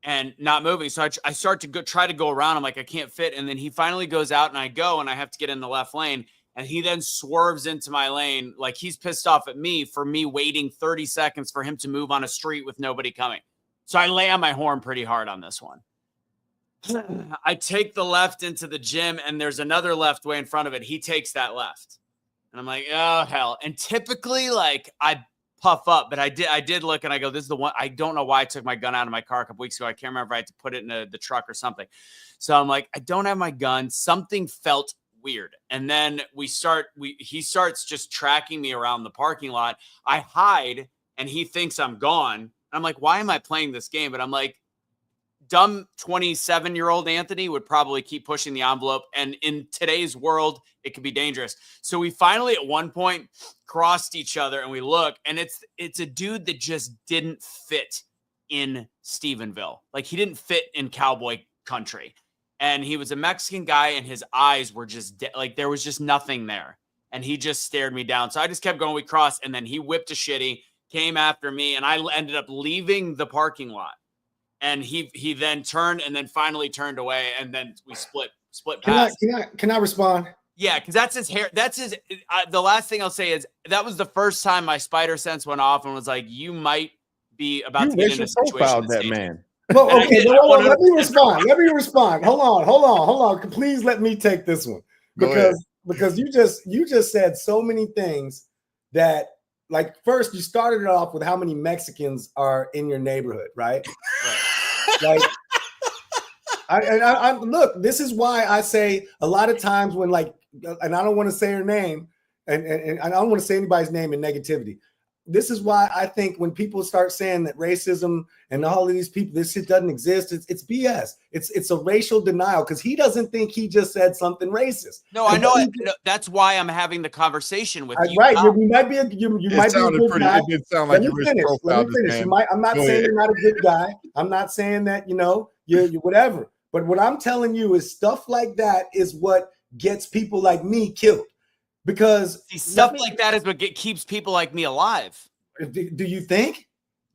E: and not moving. So I start to try to go around. I'm like, I can't fit. And then he finally goes out, and I go, and I have to get in the left lane. And he then swerves into my lane like he's pissed off at me for me waiting 30 seconds for him to move on a street with nobody coming. So I lay on my horn pretty hard on this one. I take the left into the gym, and there's another left way in front of it. He takes that left. And I'm like, oh, hell. And typically, like, I puff up, but I did look, and I go, this is the one. I don't know why I took my gun out of my car a couple weeks ago. I can't remember if I had to put it in the truck or something. So I'm like, I don't have my gun. Something felt weird. And then he starts just tracking me around the parking lot. I hide, and he thinks I'm gone. And I'm like, why am I playing this game? But I'm like, dumb 27-year-old Anthony would probably keep pushing the envelope. And in today's world, it could be dangerous. So we finally at one point crossed each other, and we look, and it's a dude that just didn't fit in Stephenville. Like, he didn't fit in cowboy country. And he was a Mexican guy, and his eyes were just like there was just nothing there. And he just stared me down. So I just kept going. We crossed, and then he whipped a shitty, came after me, and I ended up leaving the parking lot. And he then turned, and then finally turned away, and then we split past.
C: Can I respond?
E: Yeah, because that's his hair. That's his. The last thing I'll say is that was the first time my spider sense went off and was like, "You might be about to get in a situation."
A: That man.
C: Well, okay, let me respond. Hold on. Please let me take this one because you just said so many things that, like, first you started it off with how many Mexicans are in your neighborhood, right? Like, I look. This is why I say a lot of times when, like, and I don't want to say her name, and I don't want to say anybody's name in negativity. This is why I think when people start saying that racism and all of these people, this shit doesn't exist, it's BS. It's a racial denial because he doesn't think he just said something racist.
E: No, I know. That's why I'm having the conversation with you.
C: Right, you might be a good guy.
A: It did sound like
C: Let me finish. I'm not saying you're not a good guy. I'm not saying that you're whatever. But what I'm telling you is stuff like that is what gets people like me killed. Because
E: stuff like that is what keeps people like me alive.
C: Do you think?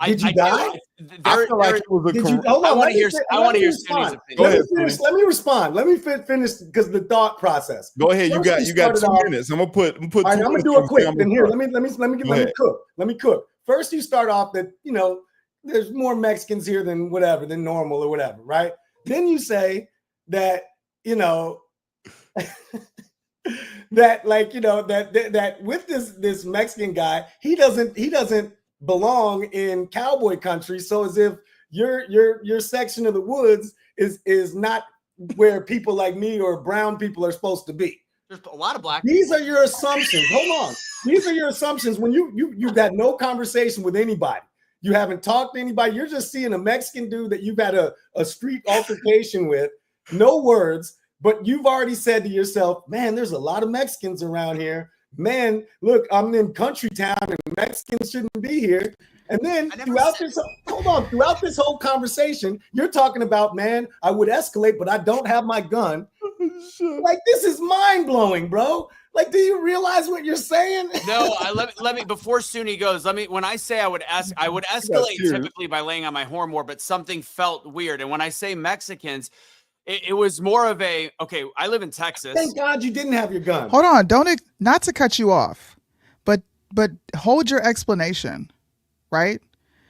C: Did you die?
A: I feel like it was a
C: Did you, hold on,
E: I want to hear Sunni's
C: respond.
E: opinion.
A: Go ahead,
C: Let me respond. Let me finish because the thought process.
A: Go ahead.
C: First,
A: You got 2 minutes. I'm gonna put.
C: All right, I'm gonna do it quick. Then here, let me cook. Let me cook. First, you start off that there's more Mexicans here than normal or whatever, right? Then you say that that with this Mexican guy, he doesn't belong in cowboy country. So as if your section of the woods is not where people like me or brown people are supposed to be.
E: There's a lot of black.
C: These are your assumptions. Hold on. These are your assumptions when you've had no conversation with anybody. You haven't talked to anybody. You're just seeing a Mexican dude that you've had a street altercation with, no words, but you've already said to yourself, man, there's a lot of Mexicans around here. Man, look, I'm in country town and Mexicans shouldn't be here. And then throughout this whole conversation, you're talking about, man, I would escalate, but I don't have my gun. Like, this is mind-blowing, bro. Like, do you realize what you're saying?
E: No, let me before Sunni goes, when I say I would escalate typically by laying on my horn more, but something felt weird. And when I say Mexicans, it was more of a, okay, I live in Texas.
C: Thank God you didn't have your gun.
B: Hold on, not to cut you off, but hold your explanation, right?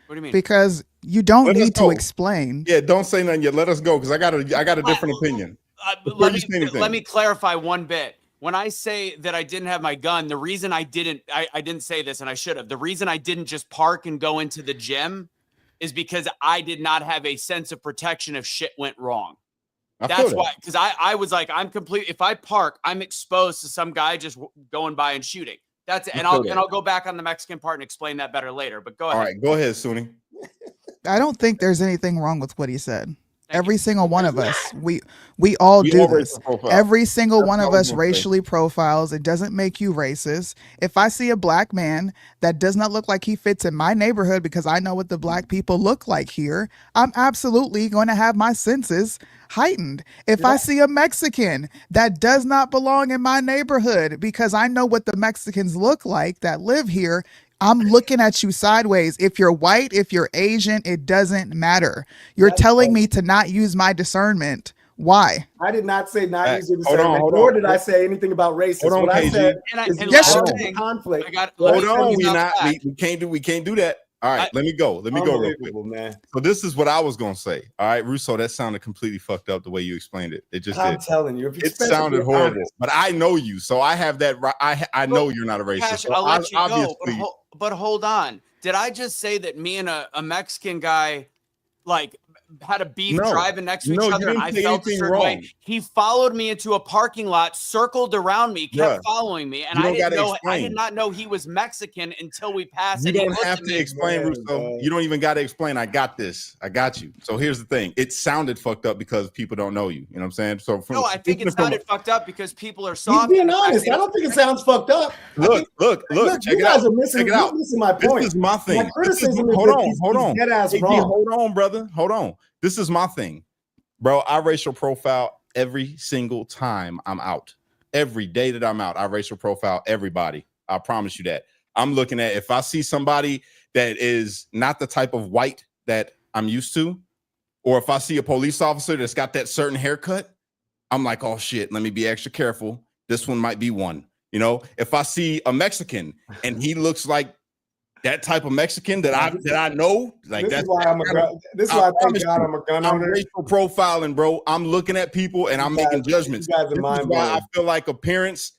E: What do you mean?
B: Because you don't need to explain.
A: Yeah, don't say nothing yet. Let us go because I got a different opinion.
E: Let me clarify one bit. When I say that I didn't have my gun, the reason I didn't say this, and I should have. The reason I didn't just park and go into the gym is because I did not have a sense of protection if shit went wrong. That's why, because I was like, if I park, I'm exposed to some guy just going by and shooting. That's it. And I'll go back on the Mexican part and explain that better later. But go ahead.
A: All right, go ahead, Sunni.
B: I don't think there's anything wrong with what he said. Every single one of us, we all do this. Every single one of us racially profiles. It doesn't make you racist. If I see a black man that does not look like he fits in my neighborhood because I know what the black people look like here, I'm absolutely going to have my senses heightened. If I see a Mexican that does not belong in my neighborhood because I know what the Mexicans look like that live here, I'm looking at you sideways. If you're white, if you're Asian, it doesn't matter. You're telling me to not use my discernment. Why?
C: I did not say not use your discernment, nor did I say anything about racism. What I said is conflict.
A: Hold on, we can't do that. All right, let me go real quick, man. So this is what I was gonna say. All right, Russo, that sounded completely fucked up the way you explained it. It just
C: I'm telling you,
A: it sounded horrible. But I know you, so I have that right. I know you're not a racist.
E: Cash, I'll let you go. But hold on. Did I just say that me and a Mexican guy like had a beef driving next to each other and I felt a certain way? He followed me into a parking lot, circled around me, kept following me, and I did not know he was Mexican until we passed.
A: You don't have to explain, Russo. You don't even got to explain. I got this. I got you. So here's the thing. It sounded fucked up because people don't know you. You know what I'm saying? So
E: I think it sounded fucked up because people are soft.
C: He's being honest. I don't think it sounds fucked up.
A: Look. Check it out.
C: Check it out. You're missing my point.
A: This is my thing.
C: My criticism is
A: hold on.
C: Dead-ass wrong.
A: Hold on, brother. Hold on. This is my thing, bro. I racial profile every single time I'm out. Every day that I'm out, I racial profile everybody. I promise you that. I'm looking at if I see somebody that is not the type of white that I'm used to, or if I see a police officer that's got that certain haircut, I'm like, oh shit, let me be extra careful. This one might be one. You know, if I see a Mexican and he looks like that type of Mexican that I know, like
C: this is why I thank God I'm a gun owner.
A: I'm racial profiling, bro. I'm looking at people and I'm making judgments. This is why I feel like appearance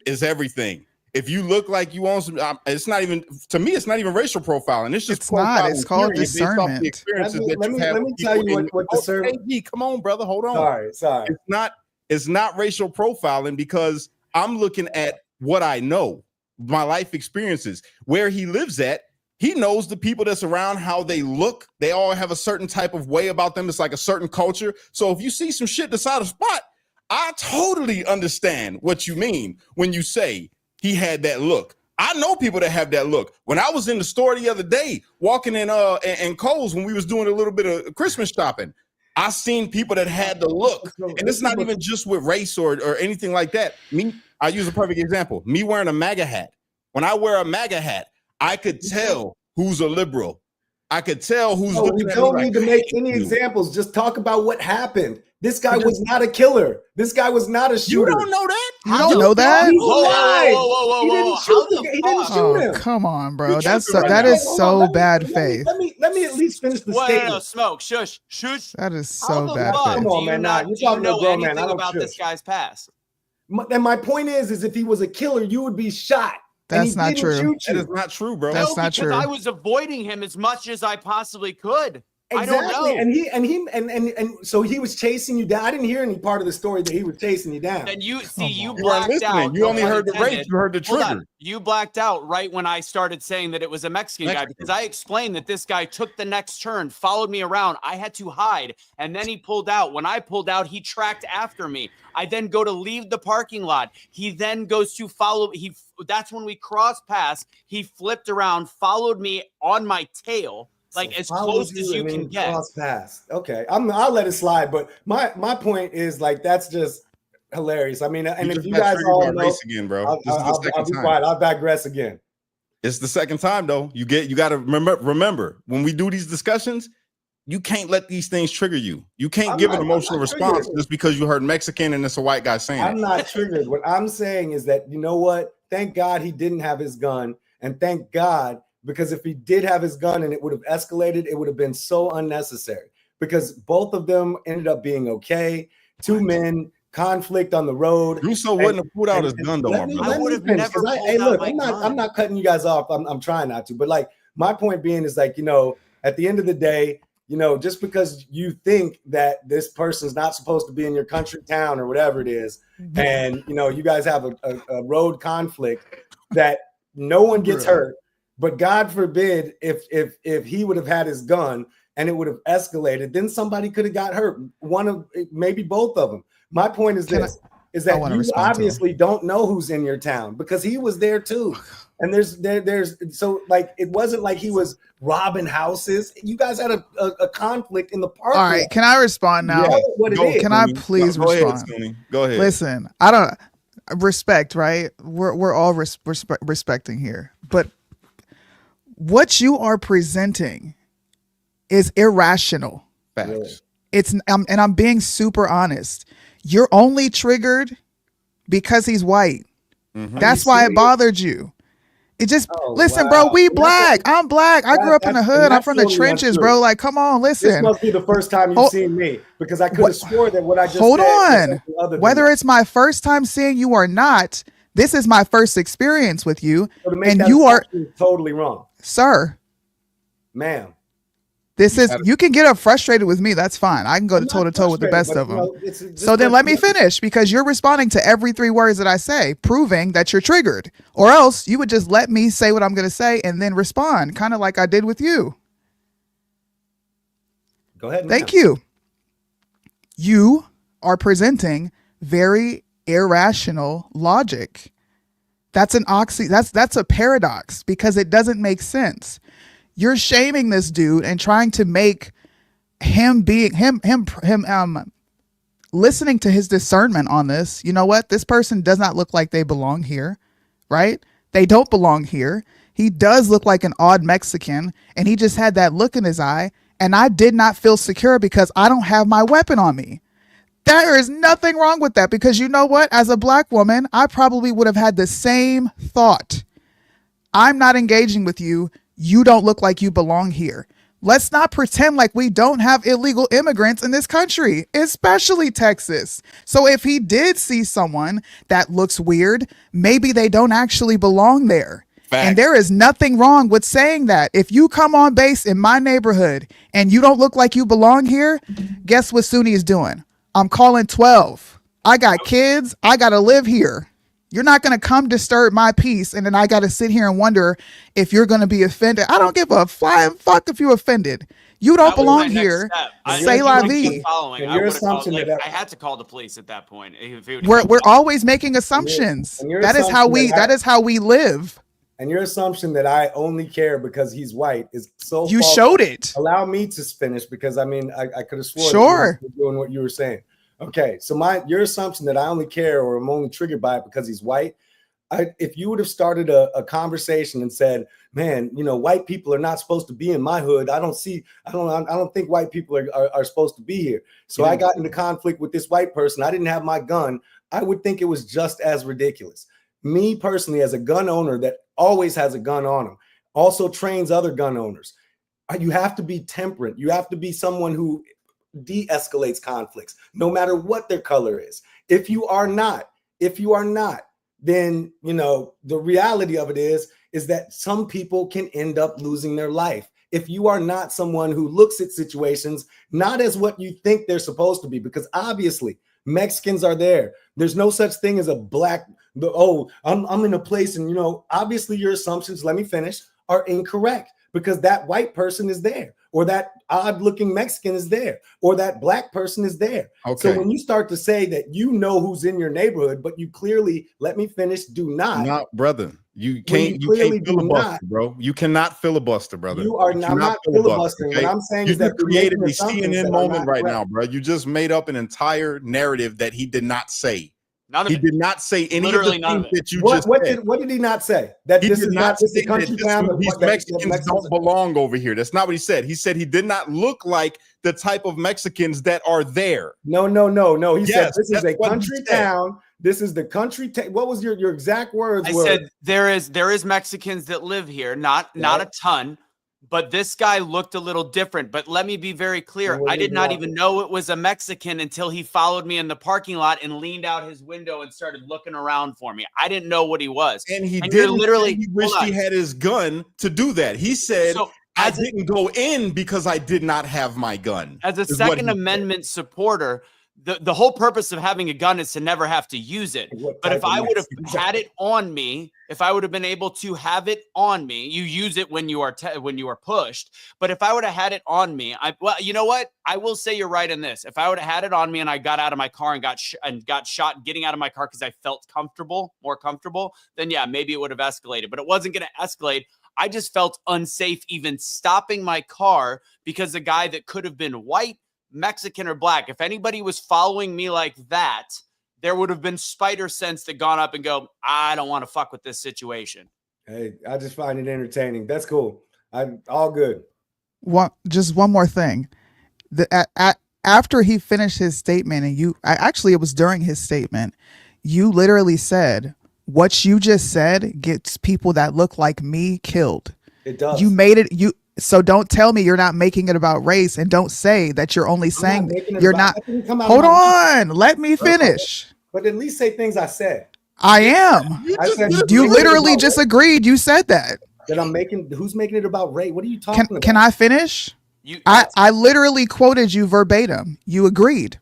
A: is everything. If you look like you own some, it's not even, to me, it's not even racial profiling. It's just profiling.
B: It's called discernment.
C: Let me tell you what discernment.
A: Hey, come on, brother. Hold on.
C: Sorry.
A: It's not racial profiling because I'm looking at what I know. My life experiences, where he lives at, he knows the people that's around, how they look. They all have a certain type of way about them. It's like a certain culture. So if you see some shit that's out of spot, I totally understand what you mean when you say he had that look. I know people that have that look. When I was in the store the other day, walking in Kohl's when we was doing a little bit of Christmas shopping, I seen people that had the look. And it's not even just with race or anything like that. I use a perfect example. Me wearing a MAGA hat. When I wear a MAGA hat, I could tell who's a liberal. I could tell who's
C: No, we
A: looking at
C: don't
A: me
C: need
A: like,
C: to make
A: "Hey,
C: any
A: you."
C: examples. Just talk about what happened. This guy was not a killer. This guy was not a
A: You
C: shooter.
A: don't know that?
B: You don't know that?
C: He's
E: Whoa,
C: alive.
E: whoa.
C: He didn't shoot the guy. He didn't shoot
B: Oh,
C: him.
B: come on, bro.
A: You
B: That's
A: tripping right
B: that
A: now.
B: is
C: Hold
B: so
C: on,
B: bad faith.
C: Let me at least finish the
E: No,
C: statement.
E: Smoke, shush.
B: That is
E: How
B: so
E: the
B: bad
E: fuck
B: faith.
C: Come on,
E: do you
C: man.
E: not
C: Nah, you're
E: do you
C: talking to a
E: know
C: grown man. I
E: anything
C: don't
E: about this
C: shush.
E: guy's past?
C: And my point is if he was a killer, you would be shot. And
B: That's
C: he
B: not
C: didn't
B: true.
C: shoot
A: That
C: you.
A: is not true, bro.
B: That's
E: No,
B: not
E: because
B: true.
E: I was avoiding him as much as I possibly could.
C: Exactly.
E: I don't know.
C: And so he was chasing you down. I didn't hear any part of the story that he was chasing you down.
E: Then you
B: Come
E: you
B: on.
A: You weren't
E: blacked
A: listening.
E: out.
A: You
E: no
A: only
E: pun
A: heard the
E: intended.
A: race. You heard the
E: Hold on.
A: trigger.
E: You blacked out right when I started saying that it was a Mexican guy because I explained that this guy took the next turn, followed me around. I had to hide, and then he pulled out. When I pulled out, he tracked after me. I then go to leave the parking lot. He then goes to follow. That's when we crossed paths. He flipped around, followed me on my tail, like
C: So
E: as
C: follows
E: close as you
C: and then
E: can get.
C: cross paths. Okay, I'll let it slide. But my point is like that's just hilarious. I mean, and if
A: just
C: you
A: got
C: guys
A: triggered
C: all
A: by
C: know,
A: race again, bro. This is the
C: I'll
A: second
C: be
A: time.
C: quiet. I'll digress again.
A: It's the second time though. You got to remember when we do these discussions, you can't let these things trigger you. You can't give an emotional response just because you heard Mexican and it's a white guy saying
C: I'm
A: it.
C: not triggered. What I'm saying is that you know what? Thank God he didn't have his gun, and thank God because if he did have his gun and it would have escalated, it would have been so unnecessary. Because both of them ended up being okay. Two men. Conflict on the road.
A: Russo wouldn't have pulled out his gun though,
C: Let
A: my
C: me
A: brother.
E: I would have
C: finish,
E: never
C: 'cause
E: pulled
C: hey, look,
E: out my gun.
C: I'm not cutting you guys off. I'm trying not to, but like my point being is like, you know, at the end of the day, you know, just because you think that this person's not supposed to be in your country, town, or whatever it is, and you know, you guys have a road conflict that no one gets hurt, but God forbid if he would have had his gun and it would have escalated, then somebody could have got hurt. One of maybe both of them. My point is this. Is that you obviously don't know who's in your town because he was there too. And there's so like it wasn't like he was robbing houses. You guys had a conflict in the park.
B: All right, can I respond now? Can I please respond?
A: Go ahead.
B: Listen, I don't respect, right? We're all respecting here, but what you are presenting is irrational.
A: Facts.
B: It's and I'm being super honest. You're only triggered because he's white. Mm-hmm. That's why it bothered you. It just listen, bro. We black. I'm black. I grew up in the hood. I'm from the trenches, bro. Like, come on, listen.
C: This must be the first time you've seen me because I could have swore that what I just
B: hold
C: said
B: on. Whether it's my first time seeing you or not, this is my first experience with you, and you are
C: totally wrong,
B: sir,
C: ma'am.
B: This is you can get frustrated with me. That's fine. I can go toe to toe with the best of them. So then let me finish because you're responding to every 3 words that I say, proving that you're triggered. Or else you would just let me say what I'm going to say and then respond, kind of like I did with you.
C: Go ahead.
B: Thank you. You are presenting very irrational logic. That's an that's a paradox because it doesn't make sense. You're shaming this dude and trying to make him listening to his discernment on this. You know what? This person does not look like they belong here, right? They don't belong here. He does look like an odd Mexican, and he just had that look in his eye, and I did not feel secure because I don't have my weapon on me. There is nothing wrong with that because you know what? As a black woman, I probably would have had the same thought. I'm not engaging with you. You don't look like you belong here. Let's not pretend like we don't have illegal immigrants in this country, especially Texas. So if he did see someone that looks weird, maybe they don't actually belong there. Fact. And there is nothing wrong with saying that. If you come on base in my neighborhood and you don't look like you belong here, guess what Sunni is doing? I'm calling 12. I got kids. I got to live here. You're not going to come disturb my peace, and then I got to sit here and wonder if you're going to be offended. I don't give a flying fuck if you're offended. You don't belong here. Say la vie.
E: I had to call the police at that point.
B: We're always making assumptions. That is how we live.
C: And your assumption that I only care because he's white is so
B: you
C: false.
B: Showed it.
C: Allow me to finish because I mean I could have sworn
B: sure
C: you were doing what you were saying. Okay, so your assumption that I only care or I'm only triggered by it because he's white, if you would have started a conversation and said, man, white people are not supposed to be in my hood. I don't think white people are supposed to be here. So I got into conflict with this white person. I didn't have my gun. I would think it was just as ridiculous. Me personally, as a gun owner that always has a gun on him, also trains other gun owners. You have to be temperate. You have to be someone who de-escalates conflicts, no matter what their color is. If you are not, then the reality of it is that some people can end up losing their life. If you are not someone who looks at situations not as what you think they're supposed to be, because obviously Mexicans are there. There's no such thing as a black. I'm in a place, and obviously your assumptions, let me finish, are incorrect, because that white person is there, or that odd looking Mexican is there, or that black person is there. Okay. So when you start to say that who's in your neighborhood, but you clearly, let me finish, do not,
A: brother. You can't filibuster, bro. You cannot filibuster, brother.
C: You are not. I'm not filibustering. Okay? What I'm saying is that
A: you created a CNN moment right now, bro. You just made up an entire narrative that he did not say. He did not say any of the things that you just said.
C: What did he not say? That
A: he
C: this
A: did
C: is
A: not
C: not
A: say that these Mexicans don't belong over here. That's not what he said. He said he did not look like the type of Mexicans that are there.
C: No. He said this is a country town. This is the country. What was your exact words?
E: I said there is Mexicans that live here, not a ton. But this guy looked a little different. But let me be very clear. I did not even know it was a Mexican until he followed me in the parking lot and leaned out his window and started looking around for me. I didn't know what he was.
A: And he wished he had his gun to do that. He said, I didn't go in because I did not have my gun.
E: As a Second Amendment supporter, the whole purpose of having a gun is to never have to use it. But if I would have had it on me, if I would have been able to have it on me, you use it when you are pushed. But if I would have had it on me, you know what? I will say you're right in this. If I would have had it on me and I got out of my car and got shot getting out of my car because I felt more comfortable, then yeah, maybe it would have escalated. But it wasn't going to escalate. I just felt unsafe even stopping my car because a guy that could have been white, Mexican, or black, if anybody was following me like that, there would have been spider sense that gone up and go, I don't want to fuck with this situation.
C: Hey, I just find it entertaining. That's cool. I'm all good.
B: Just one more thing. After he finished his statement, and it was during his statement, you literally said, what you just said gets people that look like me killed.
C: It does.
B: You made it. So don't tell me you're not making it about race, and don't say that you're only saying you're not. Hold on. Let me finish.
C: But at least say things I said.
B: I am. You literally just agreed. You said that.
C: That I'm making. Who's making it about race? What are you talking about?
B: Can I finish? I literally quoted you verbatim. You agreed.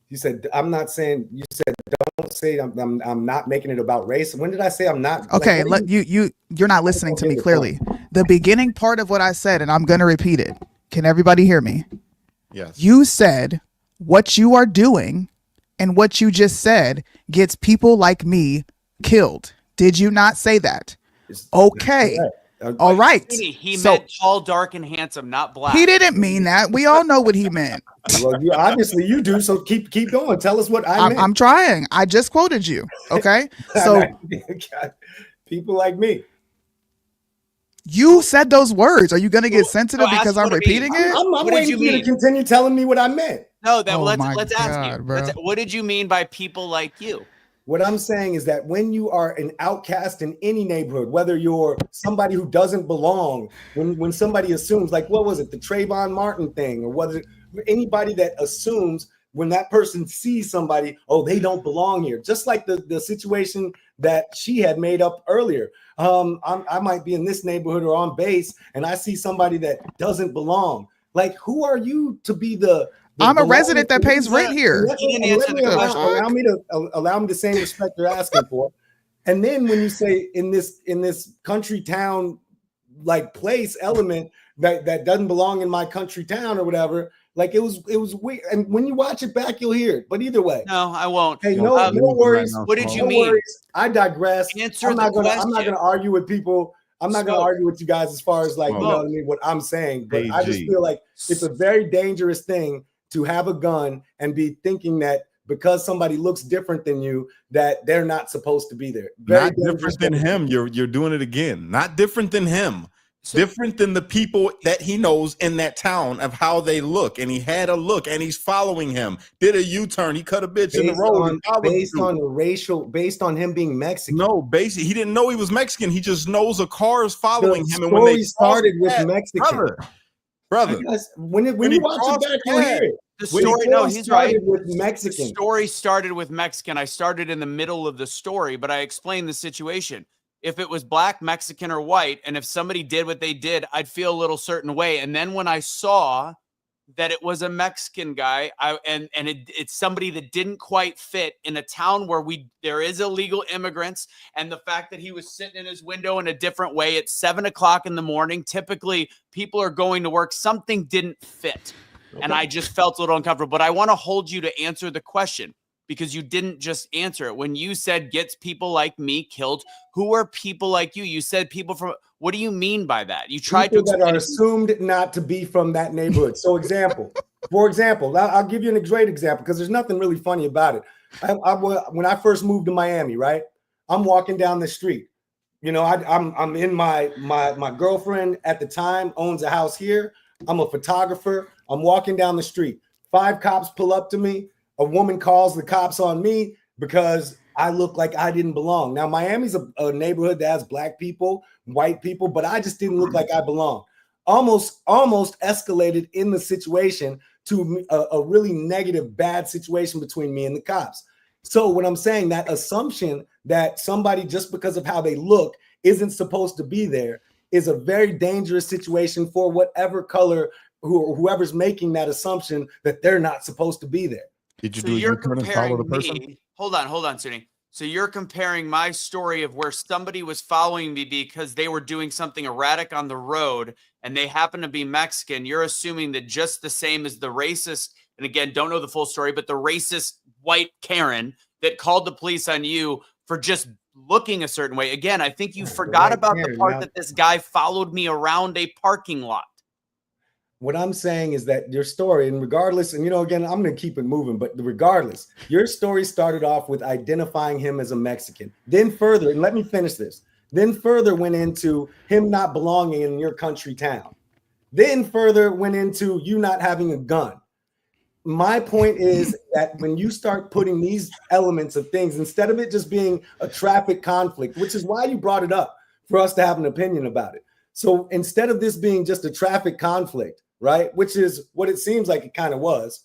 C: You said, I'm not saying, you said, don't say I'm not making it about race. When did I say I'm not?
B: Okay. You're not listening to me clearly. The beginning part of what I said, and I'm going to repeat it. Can everybody hear me?
A: Yes.
B: You said what you are doing and what you just said gets people like me killed. Did you not say that? Okay. All right.
E: He meant tall, dark, and handsome, not black.
B: He didn't mean that. We all know what he meant.
C: Well, obviously you do. So keep going. Tell us what I meant.
B: I'm trying. I just quoted you. Okay. So
C: people like me.
B: You said those words. Are you going to get sensitive because I'm repeating it?
C: I'm waiting for you to continue telling me what I meant.
E: No, let's ask you. What did you mean by people like you?
C: What I'm saying is that when you are an outcast in any neighborhood, whether you're somebody who doesn't belong, when somebody assumes, like, what was it, the Trayvon Martin thing, or whether anybody that assumes when that person sees somebody, oh, they don't belong here, just like the situation that she had made up earlier. I might be in this neighborhood or on base, and I see somebody that doesn't belong. Like, who are you to be I'm
B: a resident that pays rent here.
C: Allow me the same respect you're asking for. And then when you say in this country town like place element that doesn't belong in my country town or whatever, like it was weird. And when you watch it back, you'll hear it. But either way,
E: no, I won't.
C: Hey, no worries.
E: What did you mean?
C: Worries. I digress.
E: I'm not going
C: to argue with people. I'm not going to argue with you guys as far as, like, you know what I mean, what I'm saying. But I just feel like it's a very dangerous thing to have a gun and be thinking that because somebody looks different than you that they're not supposed to be there. Very
A: Not different than him. You're doing it again. Not different than him. Different than the people that he knows in that town of how they look. And he had a look and he's following him. Did a U-turn. He cut a bitch in the road.
C: Based on him being Mexican.
A: No, basically, he didn't know he was Mexican. He just knows a car is following him. And when they
C: started with Mexican.
A: Brother.
C: When you watch it back, you hear it.
E: The story, no, he's right.
C: With Mexican.
E: The story started with Mexican. I started in the middle of the story, but I explained the situation. If it was black, Mexican, or white, and if somebody did what they did, I'd feel a little certain way. And then when I saw that it was a Mexican guy, it's somebody that didn't quite fit in a town where there is illegal immigrants, and the fact that he was sitting in his window in a different way at 7 o'clock in the morning, typically people are going to work, something didn't fit. Okay. And I just felt a little uncomfortable, but I want to hold you to answer the question, because you didn't just answer it. When you said gets people like me killed, who are people like you? You said people from, what do you mean by that? You tried
C: people that are assumed not to be from that neighborhood. So for example, I'll give you a great example because there's nothing really funny about it. When I first moved to Miami, right? I'm walking down the street. You know, I'm in my girlfriend at the time owns a house here. I'm a photographer. I'm walking down the street. 5 cops pull up to me. A woman calls the cops on me because I look like I didn't belong. Now, Miami's a neighborhood that has black people, white people, but I just didn't look like I belong. Almost escalated in the situation to a really negative, bad situation between me and the cops. So when I'm saying that assumption that somebody, just because of how they look, isn't supposed to be there is a very dangerous situation for whatever color, whoever's making that assumption that they're not supposed to be there.
A: Did you do you follow the person?
E: Hold on, Sunny. So you're comparing my story of where somebody was following me because they were doing something erratic on the road and they happen to be Mexican. You're assuming that just the same as the racist, and again, don't know the full story, but the racist white Karen that called the police on you for just looking a certain way. Again, I think you forgot about the part that this guy followed me around a parking lot.
C: What I'm saying is that your story, and regardless, and again, I'm going to keep it moving, but regardless, your story started off with identifying him as a Mexican. Then further, and let me finish this, then further went into him not belonging in your country town. Then further went into you not having a gun. My point is that when you start putting these elements of things, instead of it just being a traffic conflict, which is why you brought it up for us to have an opinion about it. So instead of this being just a traffic conflict, right, which is what it seems like it kind of was,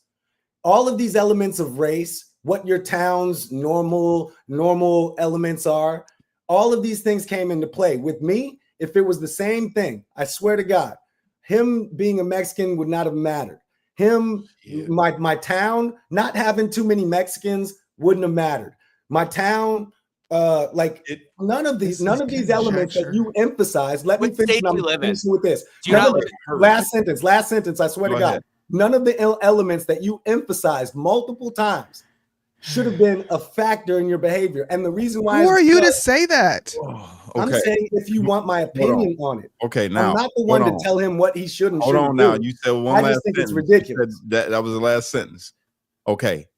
C: all of these elements of race, what your town's normal elements are, all of these things came into play. With me, if it was the same thing, I swear to God, him being a Mexican would not have mattered. My town not having too many Mexicans wouldn't have mattered. My town, none of these elements that you emphasize. Let me finish. I'm finishing with this. Last sentence. I swear to God, none of the elements that you emphasized multiple times should have been a factor in your behavior. And the reason why,
B: who are you to say that?
C: I'm saying if you want my opinion on it.
A: Okay, now
C: I'm not the one to tell him what he should and shouldn't do.
A: Hold on now. You said one last
C: think
A: sentence.
C: It's ridiculous.
A: That was the last sentence. Okay.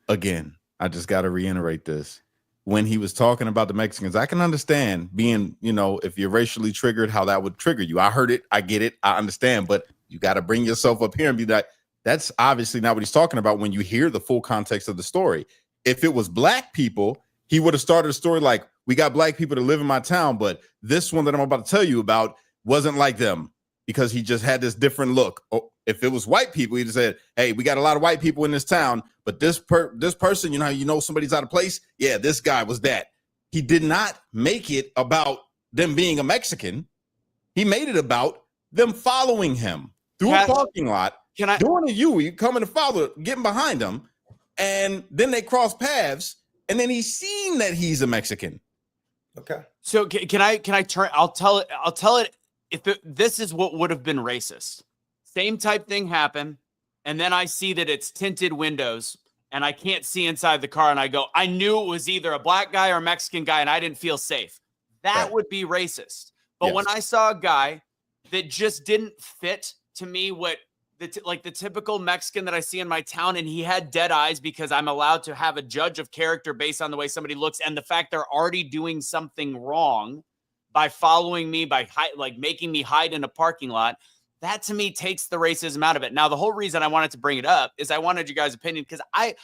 A: Again, I just got to reiterate this. When he was talking about the Mexicans, I can understand being, if you're racially triggered, how that would trigger you. I heard it. I get it. I understand. But you got to bring yourself up here and be like, that's obviously not what he's talking about when you hear the full context of the story. If it was black people, he would have started a story like, we got black people that live in my town, but this one that I'm about to tell you about wasn't like them because he just had this different look. Oh, if it was white people, he'd have said, hey, we got a lot of white people in this town, but this person, somebody's out of place. Yeah, this guy was that. He did not make it about them being a Mexican. He made it about them following him through a parking lot. Doing a you coming to follow, getting behind him, and then they cross paths, and then he's seen that he's a Mexican.
C: Okay.
E: So can I turn? I'll tell it. This is what would have been racist. Same type thing happened, and then I see that it's tinted windows, and I can't see inside the car, and I go, I knew it was either a black guy or a Mexican guy, and I didn't feel safe. That would be racist. But when I saw a guy that just didn't fit to me what the typical Mexican that I see in my town, and he had dead eyes because I'm allowed to have a judge of character based on the way somebody looks and the fact they're already doing something wrong by following me, by making me hide in a parking lot. That to me takes the racism out of it. Now, the whole reason I wanted to bring it up is I wanted you guys' opinion because I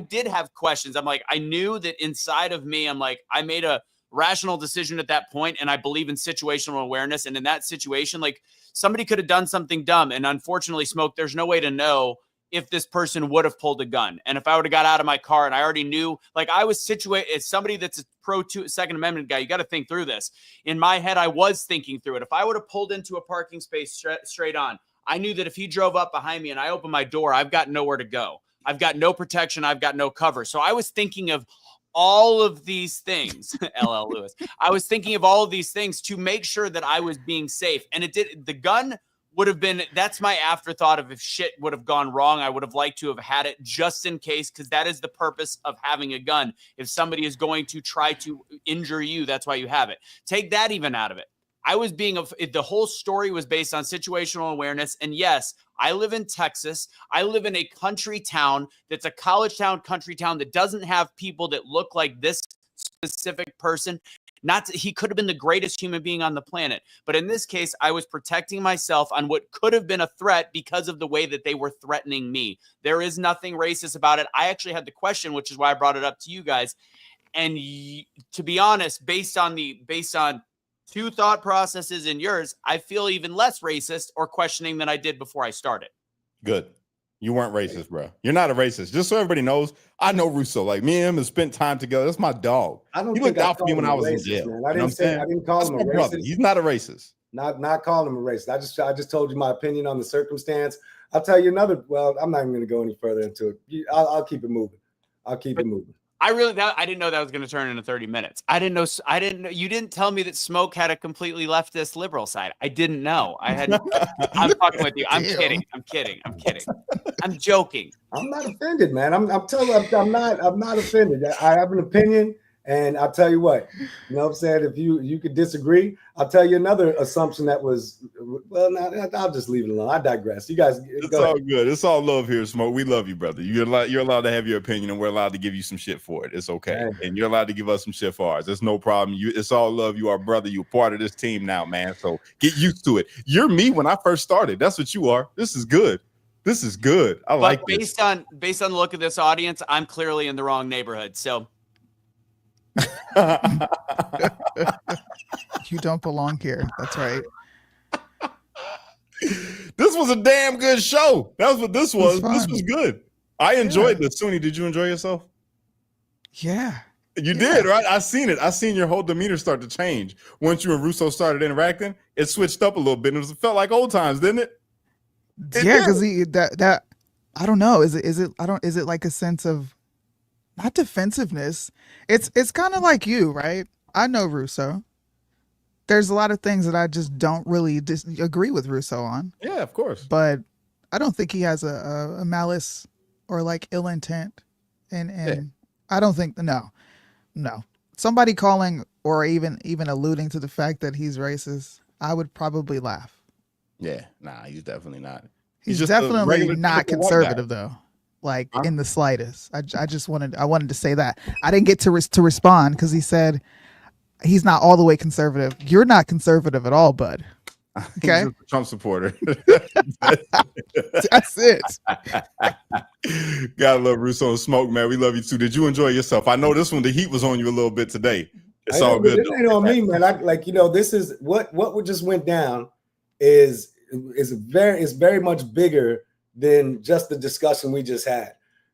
E: did have questions. I'm like, I knew that inside of me, I'm like, I made a rational decision at that point, and I believe in situational awareness. And in that situation, like somebody could have done something dumb, and unfortunately, Smoke, there's no way to know if this person would have pulled a gun. And if I would have got out of my car and I already knew, like I was situated as somebody that's a pro Second Amendment guy, you got to think through this. In my head, I was thinking through it. If I would have pulled into a parking space straight on, I knew that if he drove up behind me and I opened my door, I've got nowhere to go. I've got no protection. I've got no cover. So I was thinking of all of these things, LL Lewis. I was thinking of all of these things to make sure that I was being safe. And it did. The gun would have been, that's my afterthought of if shit would have gone wrong. I would have liked to have had it just in case, because that is the purpose of having a gun. If somebody is going to try to injure you, that's why you have it. Take that even out of it. The whole story was based on situational awareness. And yes, I live in Texas. I live in a country town that's a college town, country town that doesn't have people that look like this specific person. He could have been the greatest human being on the planet. But in this case, I was protecting myself on what could have been a threat because of the way that they were threatening me. There is nothing racist about it. I actually had the question, which is why I brought it up to you guys. And to be honest, based on two thought processes in yours, I feel even less racist or questioning than I did before I started.
A: Good. You weren't racist, bro. You're not a racist. Just so everybody knows, I know Russo. Like me and him have spent time together. That's my dog. He looked out for me when I was in jail.
C: Man. I didn't call him a racist.
A: Brother. He's not a racist.
C: Not calling him a racist. I just told you my opinion on the circumstance. I'll tell you another. Well, I'm not even going to go any further into it. I'll keep it moving. I
E: didn't know that was going to turn into 30 minutes. I didn't know. You didn't tell me that Smoke had a completely leftist liberal side. I didn't know. I'm fucking with you. I'm kidding. I'm joking.
C: I'm not offended, man. I'm not offended. I have an opinion, and I'll tell you what. You know what I'm saying? If you could disagree, I'll tell you another assumption that was, well, no, I'll just leave it alone. I digress. You guys,
A: it's all good. It's all love here, Smoke. We love you, brother. You're allowed to have your opinion, and we're allowed to give you some shit for it. It's okay. Man. And you're allowed to give us some shit for ours. There's no problem. It's all love. You are brother. You're part of this team now, man. So get used to it. You're me when I first started. That's what you are. This is good. I like
E: this. Based on the look of this audience, I'm clearly in the wrong neighborhood. So
B: you don't belong here. That's right.
A: This was a damn good show. That's what this was. This was good. I enjoyed this. Suni, did you enjoy yourself?
B: Yeah.
A: You did, right? I seen it. I seen your whole demeanor start to change. Once you and Russo started interacting, it switched up a little bit. It felt like old times, didn't it?
B: Yeah, because that I don't know. Is it like a sense of not defensiveness? It's kind of like you, right? I know Russo. There's a lot of things that I just don't really agree with Russo on.
A: Yeah, of course.
B: But I don't think he has a malice or like ill intent. And I don't think no. Somebody calling or even alluding to the fact that he's racist, I would probably laugh.
A: Yeah, nah, he's definitely not.
B: He's just definitely not conservative though. Like in the slightest. I wanted to say that. I didn't get to respond because he said he's not all the way conservative. You're not conservative at all, bud. Okay.
A: He's a Trump supporter.
B: That's it.
A: Gotta love Russo and Smoke, man. We love you too. Did you enjoy yourself? I know this one, the heat was on you a little bit today. It's all good.
C: It ain't on me, man. This is what just went down is very much bigger than just the discussion we just had.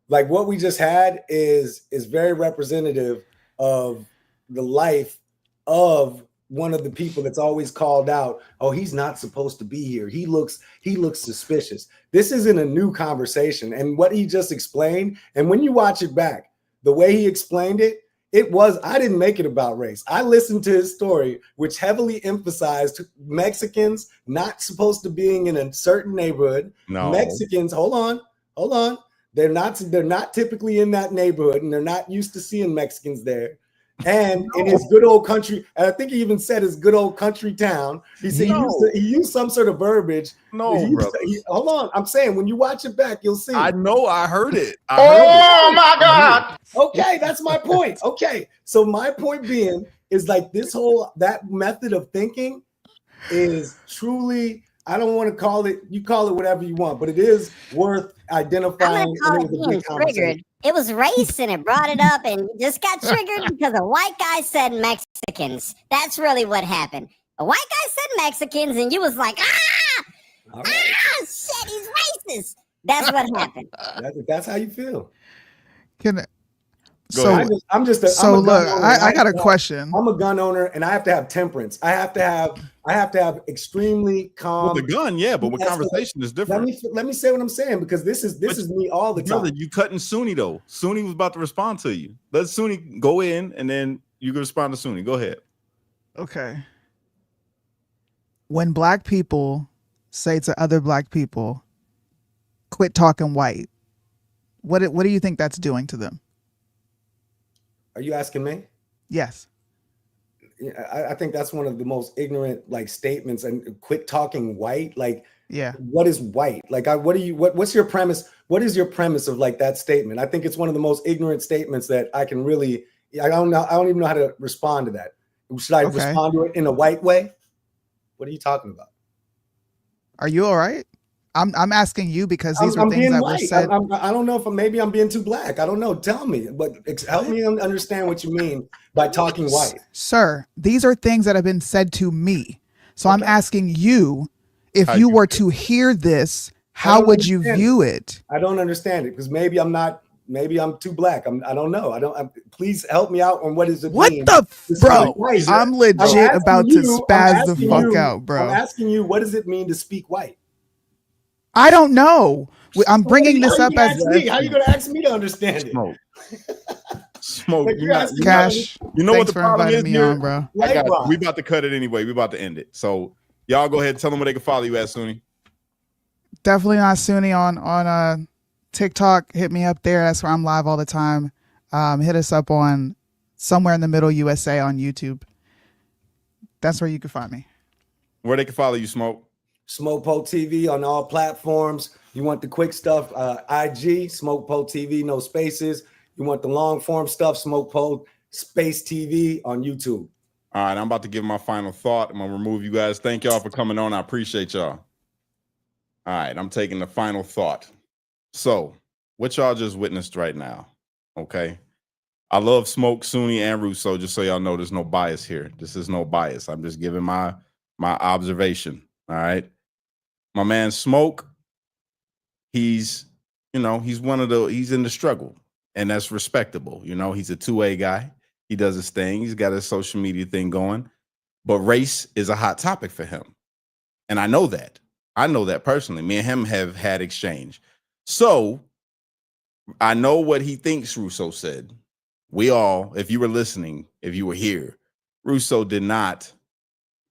C: Like what we just had is very representative of the life of one of the people that's always called out. Oh, he's not supposed to be here. He looks suspicious. This isn't a new conversation. And what he just explained, and when you watch it back, the way he explained it, I didn't make it about race. I listened to his story, which heavily emphasized Mexicans not supposed to being in a certain neighborhood.
A: No.
C: Mexicans, hold on. They're not typically in that neighborhood, and they're not used to seeing Mexicans there. And in his good old country, and I think he even said his good old country town. He said he used some sort of verbiage. Hold on, I'm saying when you watch it back, you'll see.
A: I know, I heard it.
C: My God! Okay, that's my point. Okay, so my point being is like that method of thinking is truly. I don't want to call it. You call it whatever you want, but it is worth identifying.
F: I'm gonna call it being triggered. It was race and it brought it up and you just got triggered because a white guy said Mexicans. That's really what happened. A white guy said Mexicans and you was like, shit, he's racist. That's what happened.
C: That's how you feel.
B: I got a question.
C: I'm a gun owner and I have to have temperance. I have to have extremely calm.
A: With the gun, yeah, but with conversation is different.
C: Let me say what I'm saying because this is me all the time.
A: Brother, you cutting Sunni though. Sunni was about to respond to you. Let Sunni go in and then you can respond to Sunni. Go ahead.
B: Okay. When black people say to other black people, quit talking white, what do you think that's doing to them?
C: Are you asking me? Yes. I think that's one of the most ignorant statements. And quit talking white. What is white? What's your premise? What is your premise of that statement? I think it's one of the most ignorant statements that I can really. I don't know. I don't even know how to respond to that. Should I respond to it in a white way? What are you talking about?
B: Are you all right? I'm asking you because these are things that were said.
C: I don't know if maybe I'm being too black. I don't know. Tell me, but help me understand what you mean by talking white.
B: Sir, these are things that have been said to me. So I'm asking you, if you were to hear this, how would you view it?
C: I don't understand it because maybe I'm too black. I don't know. Please help me out on what is it
B: mean. Bro, I'm legit about to spaz the fuck out, bro.
C: I'm asking you, what does it mean to speak white?
B: I don't know. I'm bringing this up as
C: how are you going to ask me to understand it?
A: Smoke.
B: Cash.
A: You know what the problem is here?
B: Bro.
A: We about to cut it anyway. We about to end it. So y'all go ahead. Tell them where they can follow you at, Sunni.
B: Definitely not Sunni on TikTok. Hit me up there. That's where I'm live all the time. Hit us up on Somewhere in the Middle USA on YouTube. That's where you can find me.
A: Where they can follow you, Smoke.
C: Smokepole TV on all platforms. You want the quick stuff, IG, Smokepole TV, no spaces. You want the long form stuff, Smokepole Space TV on YouTube.
A: All right, I'm about to give my final thought. I'm going to remove you guys. Thank y'all for coming on. I appreciate y'all. All right, I'm taking the final thought. So, what y'all just witnessed right now, okay? I love Smoke, Sunni, and Russo, just so y'all know there's no bias here. This is no bias. I'm just giving my observation, all right? My man Smoke, he's in the struggle, and that's respectable. He's a 2A guy. He does his thing. He's got his social media thing going, but race is a hot topic for him. And I know that. I know that personally. Me and him have had exchange. So I know what he thinks Russo said. We all, if you were listening, if you were here, Russo did not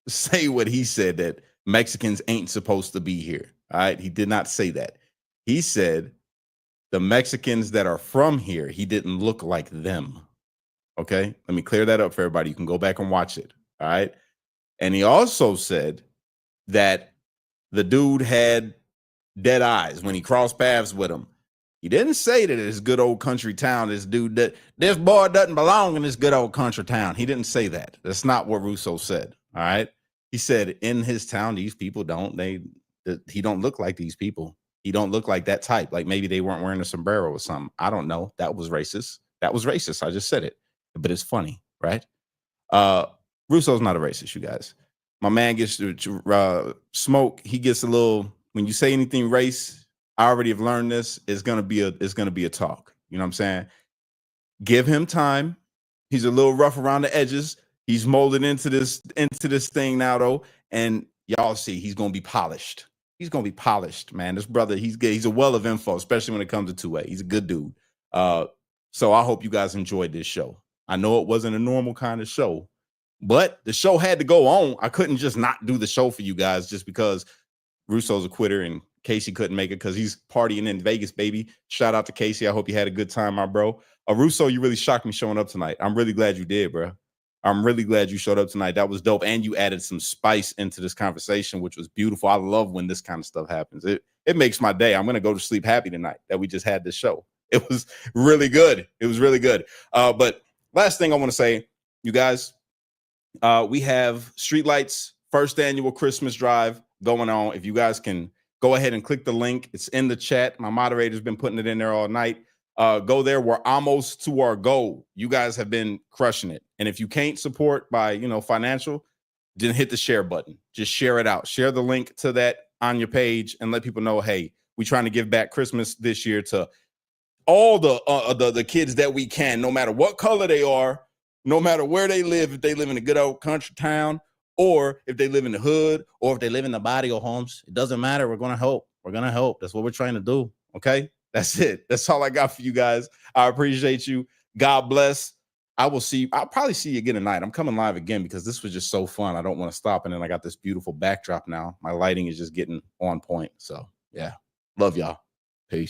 A: say what he said, that Mexicans ain't supposed to be here. All right. He did not say that. He said the Mexicans that are from here, he didn't look like them. Okay. Let me clear that up for everybody. You can go back and watch it. All right. And he also said that the dude had dead eyes when he crossed paths with him. He didn't say that it's good old country town. This boy doesn't belong in this good old country town. He didn't say that. That's not what Russo said. All right. He said in his town, these people he don't look like these people. He don't look like that type. Like maybe they weren't wearing a sombrero or something. I don't know. That was racist. That was racist. I just said it, but it's funny, right? Russo's not a racist, you guys. My man gets to Smoke. He gets a little, when you say anything race, I already have learned this. It's gonna be a talk. You know what I'm saying? Give him time. He's a little rough around the edges. He's molded into this thing now, though, and y'all see he's gonna be polished. He's gonna be polished, man. This brother, he's a well of info, especially when it comes to 2A. He's a good dude. So I hope you guys enjoyed this show. I know it wasn't a normal kind of show, but the show had to go on. I couldn't just not do the show for you guys just because Russo's a quitter and Casey couldn't make it because he's partying in Vegas, baby. Shout out to Casey. I hope you had a good time, my bro. Russo, you really shocked me showing up tonight. I'm really glad you did, bro. I'm really glad you showed up tonight. That was dope. And you added some spice into this conversation, which was beautiful. I love when this kind of stuff happens. It makes my day. I'm going to go to sleep happy tonight that we just had this show. It was really good. It was really good. But last thing I want to say, you guys, we have Streetlights first annual Christmas drive going on. If you guys can go ahead and click the link, it's in the chat. My moderator's been putting it in there all night. Go there. We're almost to our goal. You guys have been crushing it. And if you can't support by, financial, then hit the share button. Just share it out. Share the link to that on your page and let people know, hey, we're trying to give back Christmas this year to all the kids that we can, no matter what color they are, no matter where they live, if they live in a good old country town, or if they live in the hood, or if they live in the barrio homes. It doesn't matter. We're going to help. We're going to help. That's what we're trying to do. Okay? That's it. That's all I got for you guys. I appreciate you. God bless. I'll probably see you again tonight. I'm coming live again because this was just so fun. I don't want to stop. And then I got this beautiful backdrop now. My lighting is just getting on point. So, yeah. Love y'all. Peace.